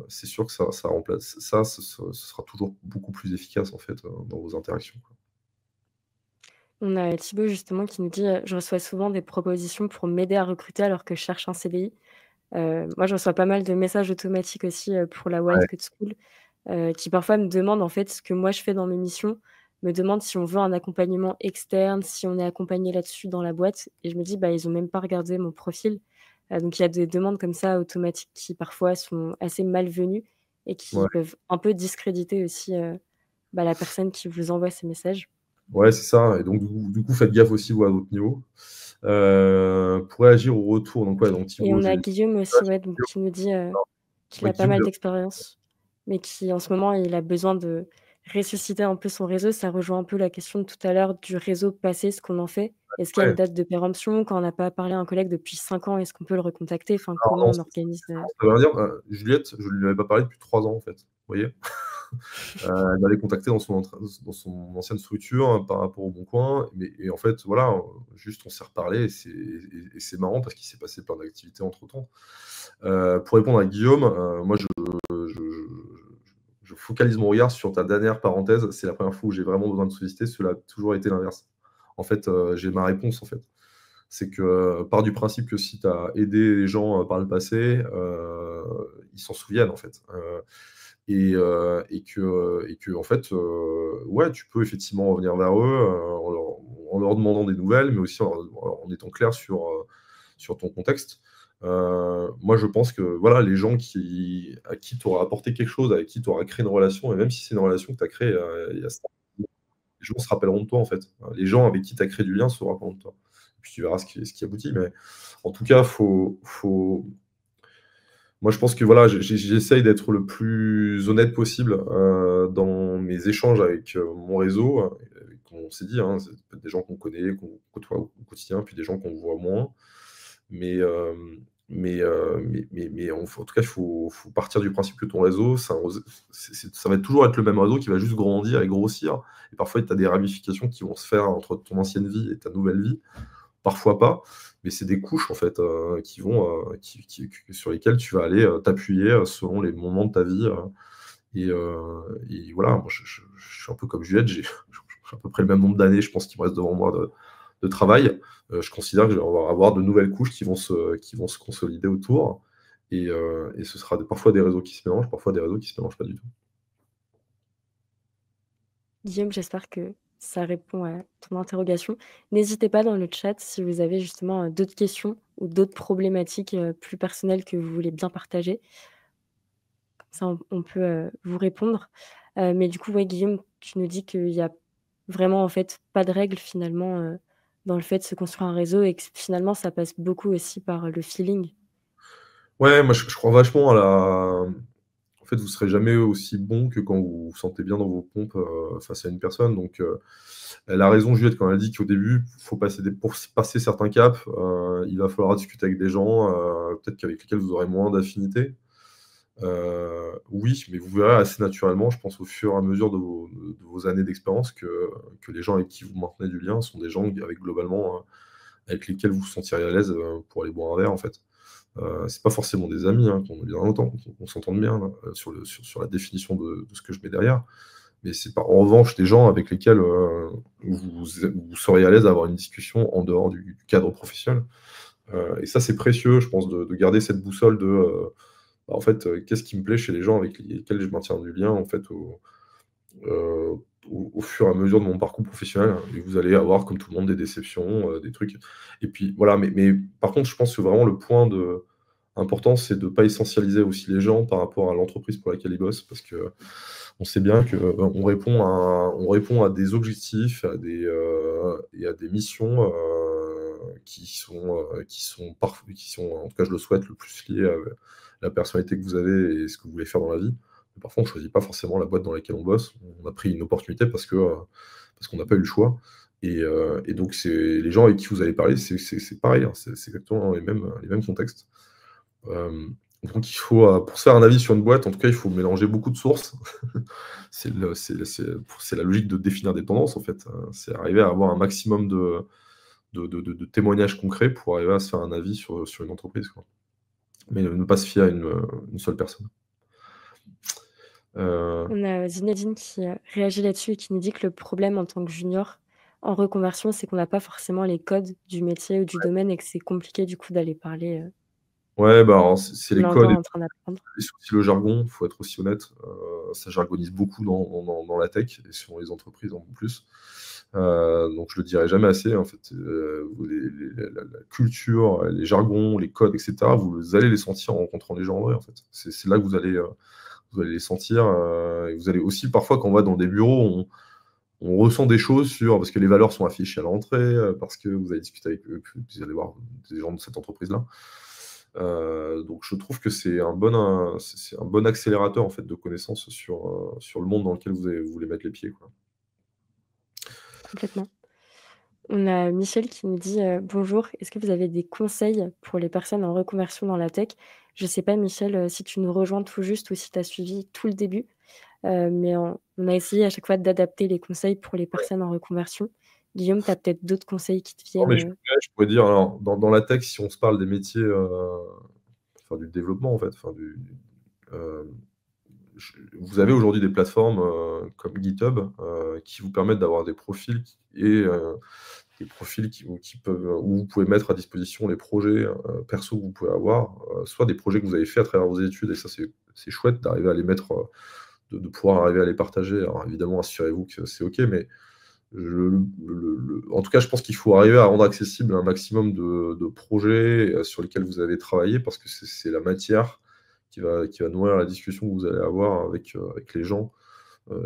c'est sûr que ça remplace ça, ce sera toujours beaucoup plus efficace en fait, dans vos interactions, quoi. On a Thibaut justement qui nous dit, «Je reçois souvent des propositions pour m'aider à recruter alors que je cherche un CDI». Moi, je reçois pas mal de messages automatiques aussi, pour la White Ouais, Code School, qui parfois me demandent en fait ce que moi je fais dans mes missions, me demandent si on veut un accompagnement externe, si on est accompagné là-dessus dans la boîte et je me dis: «Bah, ils ont même pas regardé mon profil». Donc il y a des demandes comme ça automatiques qui parfois sont assez malvenues et qui ouais. peuvent un peu discréditer aussi, bah, la personne qui vous envoie ces messages. Ouais, c'est ça et donc du coup, faites gaffe aussi vous à votre niveau. Pour réagir au retour, donc ouais, donc Et Thibaut, on j'ai a Guillaume aussi, ouais, donc qui nous dit, qu'il ouais, a pas Guillaume, mal d'expérience, mais qui en ce moment, il a besoin de ressusciter un peu son réseau. Ça rejoint un peu la question de tout à l'heure du réseau passé, ce qu'on en fait. Est-ce qu'il y a une ouais, date de péremption? Quand on n'a pas parlé à un collègue depuis 5 ans, est-ce qu'on peut le recontacter? Enfin, alors comment non, on organise, ça veut rien dire, Juliette, je lui avais pas parlé depuis 3 ans en fait, vous voyez? Elle m'avait contacté dans son ancienne structure, par rapport au Bon Coin, et en fait, voilà, juste on s'est reparlé et c'est marrant parce qu'il s'est passé plein d'activités entre-temps. Pour répondre à Guillaume, moi je focalise mon regard sur ta dernière parenthèse. C'est la première fois où j'ai vraiment besoin de solliciter, cela a toujours été l'inverse. En fait, j'ai ma réponse, en fait. C'est que, pars du principe que si tu as aidé les gens, par le passé, ils s'en souviennent, en fait. Et que en fait, ouais, tu peux effectivement revenir vers eux, en leur demandant des nouvelles, mais aussi en étant clair sur ton contexte. Moi, je pense que, voilà, les gens à qui tu auras apporté quelque chose, avec qui tu auras créé une relation et même si c'est une relation que tu as créée, il y a les gens se rappelleront de toi, en fait. Les gens avec qui tu as créé du lien se rappelleront de toi. Et puis tu verras ce qui aboutit, mais en tout cas, moi, je pense que voilà, j'essaye d'être le plus honnête possible dans mes échanges avec mon réseau. Comme on s'est dit, hein, c'est peut-être des gens qu'on connaît, qu'on côtoie au quotidien, puis des gens qu'on voit moins. Mais, en tout cas, il faut partir du principe que ton réseau, ça va toujours être le même réseau qui va juste grandir et grossir. Et parfois, tu as des ramifications qui vont se faire entre ton ancienne vie et ta nouvelle vie. Parfois pas, mais c'est des couches en fait, sur lesquelles tu vas aller, t'appuyer, selon les moments de ta vie, et voilà, moi je suis un peu comme Juliette, j'ai à peu près le même nombre d'années, je pense qu'il me reste devant moi de travail. Je considère que je vais avoir de nouvelles couches qui vont se consolider autour et ce sera parfois des réseaux qui se mélangent, parfois des réseaux qui se mélangent pas du tout. Guillaume, j'espère que ça répond à ton interrogation. N'hésitez pas dans le chat si vous avez justement, d'autres questions ou d'autres problématiques, plus personnelles que vous voulez bien partager. Ça, on peut, vous répondre. Mais du coup, ouais, Guillaume, tu nous dis qu'il y a vraiment, en fait, pas de règle finalement, dans le fait de se construire un réseau et que finalement ça passe beaucoup aussi par le feeling. Ouais, moi je crois vachement à la en fait, vous serez jamais aussi bon que quand vous vous sentez bien dans vos pompes, face à une personne. Donc, elle a raison Juliette quand elle dit qu'au début, faut pour passer certains caps, il va falloir discuter avec des gens, peut-être qu'avec lesquels vous aurez moins d'affinité. Oui, mais vous verrez assez naturellement, je pense au fur et à mesure de vos années d'expérience que les gens avec qui vous maintenez du lien sont des gens avec globalement, avec lesquels vous vous sentirez à l'aise, pour aller boire un verre, en fait. C'est pas forcément des amis, hein, qu'on ait bien longtemps, qu'on s'entende bien là, sur la définition de ce que je mets derrière. Mais c'est pas en revanche des gens avec lesquels, vous seriez à l'aise à avoir une discussion en dehors du cadre professionnel. Et ça, c'est précieux, je pense, de garder cette boussole en fait, qu'est-ce qui me plaît chez les gens avec lesquels je maintiens du lien, en fait, au au fur et à mesure de mon parcours professionnel et vous allez avoir, comme tout le monde, des déceptions, des trucs et puis voilà, mais par contre, je pense que vraiment le point important, c'est de ne pas essentialiser aussi les gens par rapport à l'entreprise pour laquelle ils bossent parce qu'on sait bien qu'on répond à des objectifs, et à des missions, qui sont, en tout cas je le souhaite, le plus liées à la personnalité que vous avez et ce que vous voulez faire dans la vie. Mais parfois, on ne choisit pas forcément la boîte dans laquelle on bosse. On a pris une opportunité parce qu'on n'a pas eu le choix. Et donc, les gens avec qui vous allez parler, c'est pareil, hein, c'est exactement les mêmes contextes. Donc, il faut, pour se faire un avis sur une boîte, en tout cas, il faut mélanger beaucoup de sources. C'est la logique de définir des tendances, en fait. C'est arriver à avoir un maximum de témoignages concrets pour arriver à se faire un avis sur une entreprise, quoi. Mais ne pas se fier à une seule personne. On a Zinedine qui, réagit là-dessus et qui nous dit que le problème en tant que junior en reconversion, c'est qu'on n'a pas forcément les codes du métier ou du domaine et que c'est compliqué du coup d'aller parler, Ouais, bah, alors c'est on les l'entend codes et en train d'apprendre. c'est aussi le jargon, il faut être aussi honnête. Ça jargonise beaucoup dans la tech et sur les entreprises en plus. Donc je le dirai jamais assez, en fait. La culture, les jargons, les codes, et cetera, vous allez les sentir en rencontrant les gens en vrai, en fait. C'est là que vous allez les sentir, et vous allez aussi parfois quand on va dans des bureaux, on ressent des choses parce que les valeurs sont affichées à l'entrée, parce que vous allez discuter avec eux, que vous allez voir des gens de cette entreprise-là. Donc je trouve que c'est un bon accélérateur en fait de connaissances sur le monde dans lequel vous voulez mettre les pieds, quoi. Complètement. On a Michel qui nous dit, «Bonjour, est-ce que vous avez des conseils pour les personnes en reconversion dans la tech?» Je sais pas Michel, si tu nous rejoins tout juste ou si tu as suivi tout le début, mais on a essayé à chaque fois d'adapter les conseils pour les personnes en reconversion. Guillaume, tu as peut-être d'autres conseils qui te Non, viennent, mais je pourrais dire, alors, dans la tech, si on se parle des métiers, enfin du développement en fait, enfin heu, vous avez aujourd'hui des plateformes, comme GitHub, qui vous permettent d'avoir des profils des profils qui peuvent où vous pouvez mettre à disposition les projets, perso que vous pouvez avoir, soit des projets que vous avez faits à travers vos études et ça c'est chouette d'arriver à les mettre, de pouvoir arriver à les partager. Alors évidemment, assurez-vous que c'est OK, mais en tout cas, je pense qu'il faut arriver à rendre accessible un maximum de projets, sur lesquels vous avez travaillé parce que c'est la matière qui va nourrir la discussion que vous allez avoir avec les gens,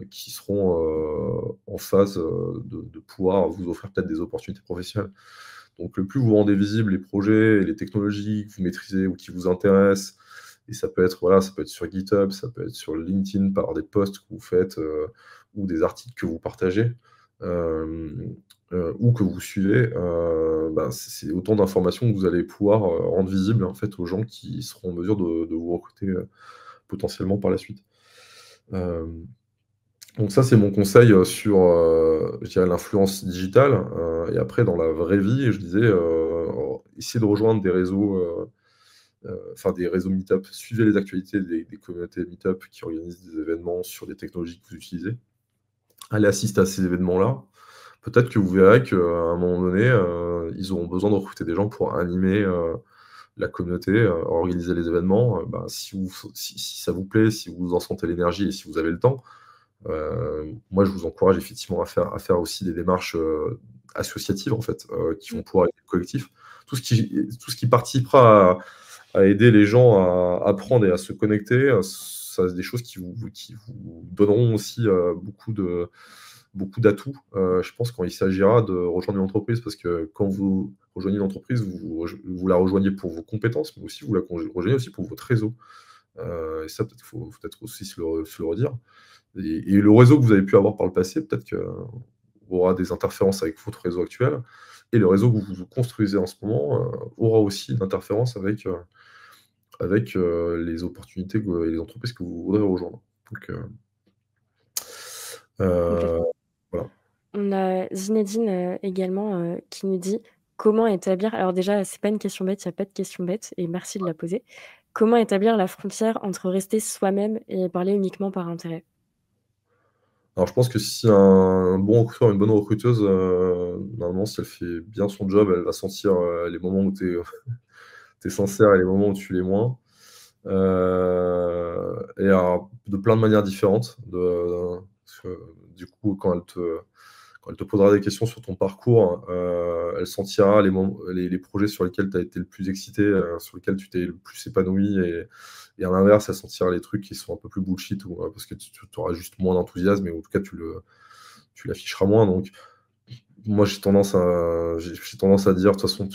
qui seront, en phase, de pouvoir vous offrir peut-être des opportunités professionnelles. Donc, le plus vous rendez visibles les projets et les technologies que vous maîtrisez ou qui vous intéressent, et ça peut être, voilà, ça peut être sur GitHub, ça peut être sur LinkedIn par des posts que vous faites, ou des articles que vous partagez, ou que vous suivez, bah, c'est autant d'informations que vous allez pouvoir, rendre visibles, en fait, aux gens qui seront en mesure de vous recruter, potentiellement par la suite. Hem Donc ça, c'est mon conseil, sur, je dirais l'influence digitale, et après dans la vraie vie, je disais, essayez de rejoindre des réseaux, enfin des réseaux meet-up. Suivez les actualités des communautés meet-up qui organisent des événements sur des technologies que vous utilisez. Allez assister à ces événements-là. Peut-être que vous verrez qu'à un moment donné, ils auront besoin de recruter des gens pour animer, la communauté, organiser les événements. Bah, si ça vous plaît, si vous en sentez l'énergie et si vous avez le temps, moi, je vous encourage effectivement à faire aussi des démarches, associatives, en fait, qui vont pouvoir aider le collectif. Tout ce qui participera à aider les gens à apprendre et à se connecter, ça c'est des choses qui vous donneront aussi, beaucoup d'atouts, je pense, quand il s'agira de rejoindre une entreprise. Parce que quand vous rejoignez une entreprise, vous la rejoignez pour vos compétences, mais aussi vous la rejoignez aussi pour votre réseau. Et ça, peut-être faut peut-être aussi se le redire. Et le réseau que vous avez pu avoir par le passé, peut-être qu'il aura des interférences avec votre réseau actuel et le réseau que vous construisez en ce moment, aura aussi une interférence avec les opportunités et les entreprises que vous voudrez rejoindre. Donc complètement. voilà. On a Zinedine, également, qui nous dit: «Comment établir» alors déjà, c'est pas une question bête, il y a pas de question bête et merci de la poser. Comment établir la frontière entre rester soi-même et parler uniquement par intérêt? Alors je pense que si un bon recruteur, une bonne recruteuse, normalement, si elle fait bien son job, elle va sentir, les moments où tu es sincère et les moments où tu l'es moins. Et alors de plein de manières différentes, parce que du coup, quand elle te posera des questions sur ton parcours, elle sentira les projets sur lesquels tu as été le plus excité, sur lesquels tu t'es le plus épanoui, et à l'inverse, elle sentira les trucs qui sont un peu plus bullshit, parce que tu auras juste moins d'enthousiasme, et en tout cas, tu l'afficheras moins. Donc, moi, j'ai tendance à dire, de toute façon,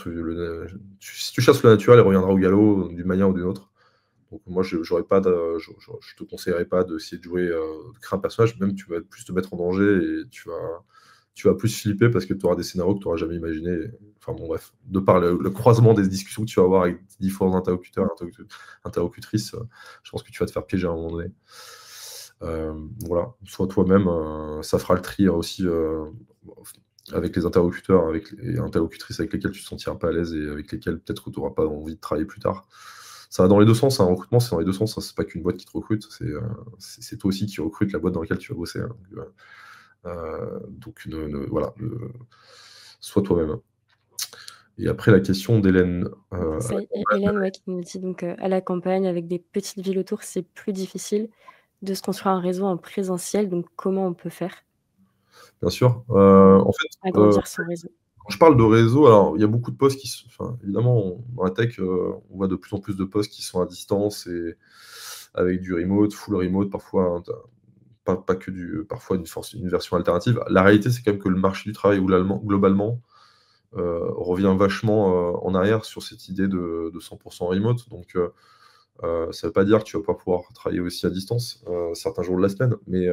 si tu chasses le naturel, il reviendra au galop d'une manière ou d'une autre. Donc moi, je te conseillerais pas d'essayer de jouer, de créer un personnage, même tu vas plus te mettre en danger, et tu vas plus flipper parce que tu auras des scénarios que tu n'auras jamais imaginés. Enfin bon, bref, de par le croisement des discussions que tu vas avoir avec différents interlocuteurs, interlocutrices, je pense que tu vas te faire piéger à un moment donné. Voilà, sois toi-même, ça fera le tri aussi avec les interlocuteurs, avec les interlocutrices avec lesquelles tu te sentiras pas à l'aise et avec lesquelles peut-être que tu n'auras pas envie de travailler plus tard. Ça va dans les deux sens, un recrutement, c'est dans les deux sens, c'est pas qu'une boîte qui te recrute, c'est toi aussi qui recrute la boîte dans laquelle tu vas bosser. Donc voilà, sois toi-même. Et après, la question d'Hélène. C'est Hélène, ouais, qui nous dit donc à la campagne, avec des petites villes autour, c'est plus difficile de se construire un réseau en présentiel. Donc, comment on peut faire Bien sûr. pour En fait, agrandir son réseau? quand je parle de réseau, alors il y a beaucoup de postes enfin, évidemment, dans la tech, on voit de plus en plus de postes qui sont à distance et avec du remote, full remote, parfois, pas que parfois une version alternative. La réalité, c'est quand même que le marché du travail globalement revient vachement en arrière sur cette idée de 100% remote. Donc, ça ne veut pas dire que tu vas pas pouvoir travailler aussi à distance certains jours de la semaine, mais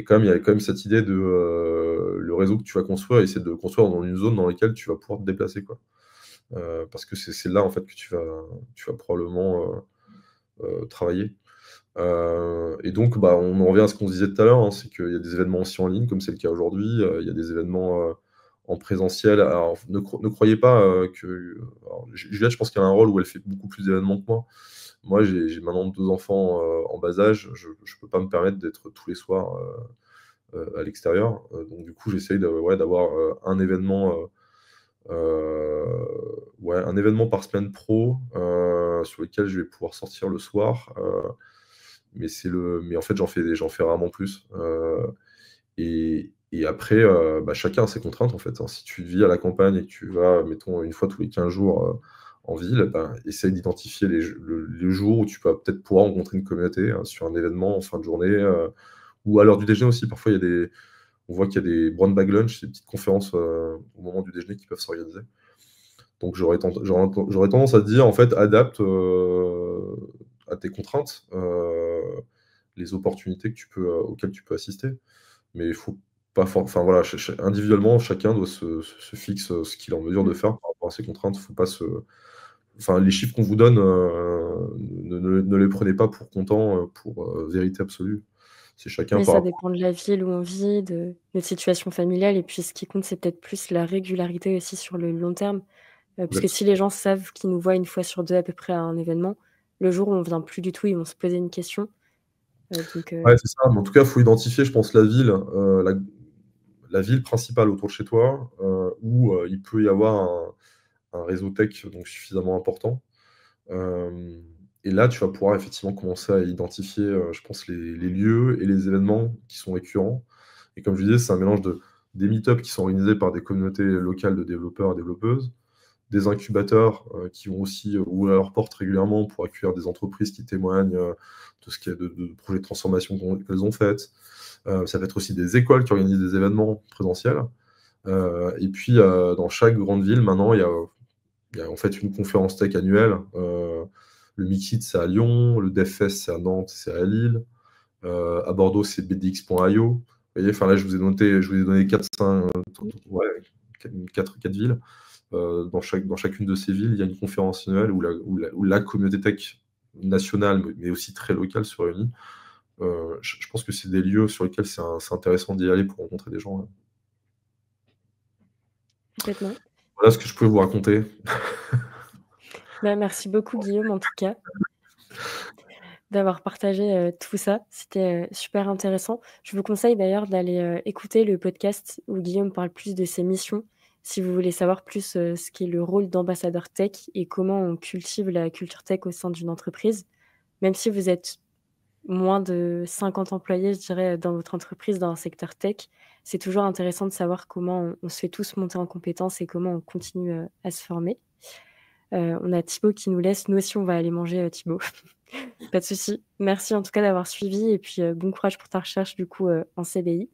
quand même, il y a quand même cette idée de le réseau que tu vas construire, essayer de le construire dans une zone dans laquelle tu vas pouvoir te déplacer, quoi. Parce que c'est là en fait que tu vas probablement travailler. Et donc, bah, on en revient à ce qu'on disait tout à l'heure, hein, c'est qu'il y a des événements aussi en ligne, comme c'est le cas aujourd'hui. Il y a des événements en présentiel. Alors, ne croyez pas que. Alors, Juliette, je pense qu'elle a un rôle où elle fait beaucoup plus d'événements que moi. Moi, j'ai maintenant 2 enfants en bas âge. Je ne peux pas me permettre d'être tous les soirs à l'extérieur. Donc, du coup, j'essaye d'avoir un événement par semaine pro sur lequel je vais pouvoir sortir le soir. Mais en fait, j'en fais rarement plus. Et après, bah, chacun a ses contraintes, en fait, hein. Si tu vis à la campagne et que tu vas, mettons, une fois tous les 15 jours en ville, ben, essaye d'identifier les jours où tu vas peut-être pouvoir rencontrer une communauté sur un événement en fin de journée ou à l'heure du déjeuner aussi. Parfois, on voit qu'il y a des brown bag lunch, des petites conférences au moment du déjeuner qui peuvent s'organiser. Donc, j'aurais tendance à te dire, en fait, adapte à tes contraintes les opportunités auxquelles tu peux assister. Mais il faut pas enfin voilà, individuellement, chacun doit se fixe ce qu'il est en mesure de faire par rapport à ses contraintes. Faut pas enfin, les chiffres qu'on vous donne, ne les prenez pas pour comptant, pour vérité absolue. C'est chacun Oui, par ça rapport. dépend de la ville où on vit, de notre situation familiale, et puis ce qui compte, c'est peut-être plus la régularité aussi sur le long terme. Parce que si les gens savent qu'ils nous voient 1 fois sur 2 à peu près à un événement, le jour où on vient plus du tout, ils vont se poser une question. Donc Ouais, c'est ça. Mais en tout cas, il faut identifier, je pense, la ville principale autour de chez toi, où il peut y avoir un réseau tech donc suffisamment important. Et là, tu vas pouvoir effectivement commencer à identifier, je pense, les lieux et les événements qui sont récurrents. Et comme je disais, c'est un mélange des meet-ups qui sont organisés par des communautés locales de développeurs et développeuses, des incubateurs qui vont aussi ouvrir leurs portes régulièrement pour accueillir des entreprises qui témoignent de ce qu'il y a de projets de transformation qu'elles ont faites. Ça peut être aussi des écoles qui organisent des événements présentiels. Et puis, dans chaque grande ville, maintenant, il y a en fait une conférence tech annuelle. Le Mixit, c'est à Lyon. Le DevFest, c'est à Nantes, c'est à Lille. À Bordeaux, c'est bdx.io. Vous voyez, enfin là, je vous ai donné 4 villes. Dans chacune de ces villes, il y a une conférence annuelle où la communauté tech nationale, mais aussi très locale, se réunit. Je pense que c'est des lieux sur lesquels c'est intéressant d'y aller pour rencontrer des gens. complètement. Voilà ce que je pouvais vous raconter. Bah, merci beaucoup Guillaume, en tout cas, d'avoir partagé tout ça. C'était super intéressant. Je vous conseille d'ailleurs d'aller écouter le podcast où Guillaume parle plus de ses missions, si vous voulez savoir plus ce qu'est le rôle d'ambassadeur tech et comment on cultive la culture tech au sein d'une entreprise. Même si vous êtes moins de 50 employés, je dirais, dans votre entreprise, dans le secteur tech, c'est toujours intéressant de savoir comment on se fait tous monter en compétences et comment on continue, à se former. On a Thibaut qui nous laisse. Nous aussi, on va aller manger, Thibaut. Pas de souci. Merci en tout cas d'avoir suivi et puis, bon courage pour ta recherche du coup, en CDI.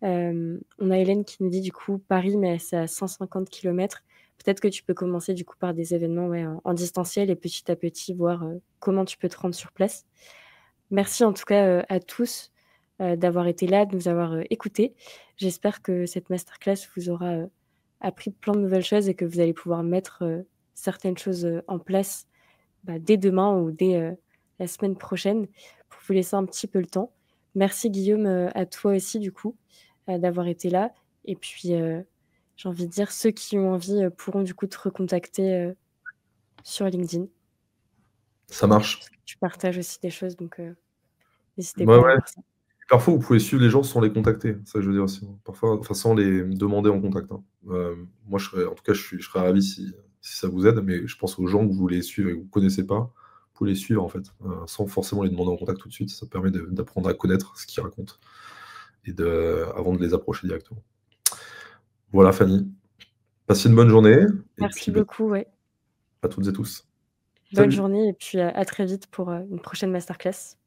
On a Hélène qui nous dit du coup Paris, mais c'est à 150 kilomètres. Peut-être que tu peux commencer du coup par des événements, ouais, en distanciel et petit à petit voir, comment tu peux te rendre sur place. Merci en tout cas, à tous, d'avoir été là, de nous avoir, écoutés. J'espère que cette masterclass vous aura, appris plein de nouvelles choses et que vous allez pouvoir mettre, certaines choses, en place, dès demain ou dès, la semaine prochaine pour vous laisser un petit peu le temps. Merci Guillaume, à toi aussi du coup, d'avoir été là et puis, j'ai envie de dire ceux qui ont envie, pourront du coup te recontacter, sur LinkedIn. Ça marche. Parce que tu partages aussi des choses donc, n'hésitez Ouais, pas à ouais. voir ça. Parfois, vous pouvez suivre les gens sans les contacter. Ça, je veux dire aussi, hein. Parfois, enfin, sans les demander en contact, hein. Moi, en tout cas, je serais ravi si ça vous aide, mais je pense aux gens que vous voulez suivre et que vous connaissez pas, vous pouvez les suivre en fait, sans forcément les demander en contact tout de suite. Ça permet d'apprendre à connaître ce qu'ils racontent et avant de les approcher directement. Voilà, Fanny. Passez une bonne journée et Merci puis beaucoup, ouais. à toutes et tous. Bonne Salut. journée et puis, à très vite pour, une prochaine masterclass.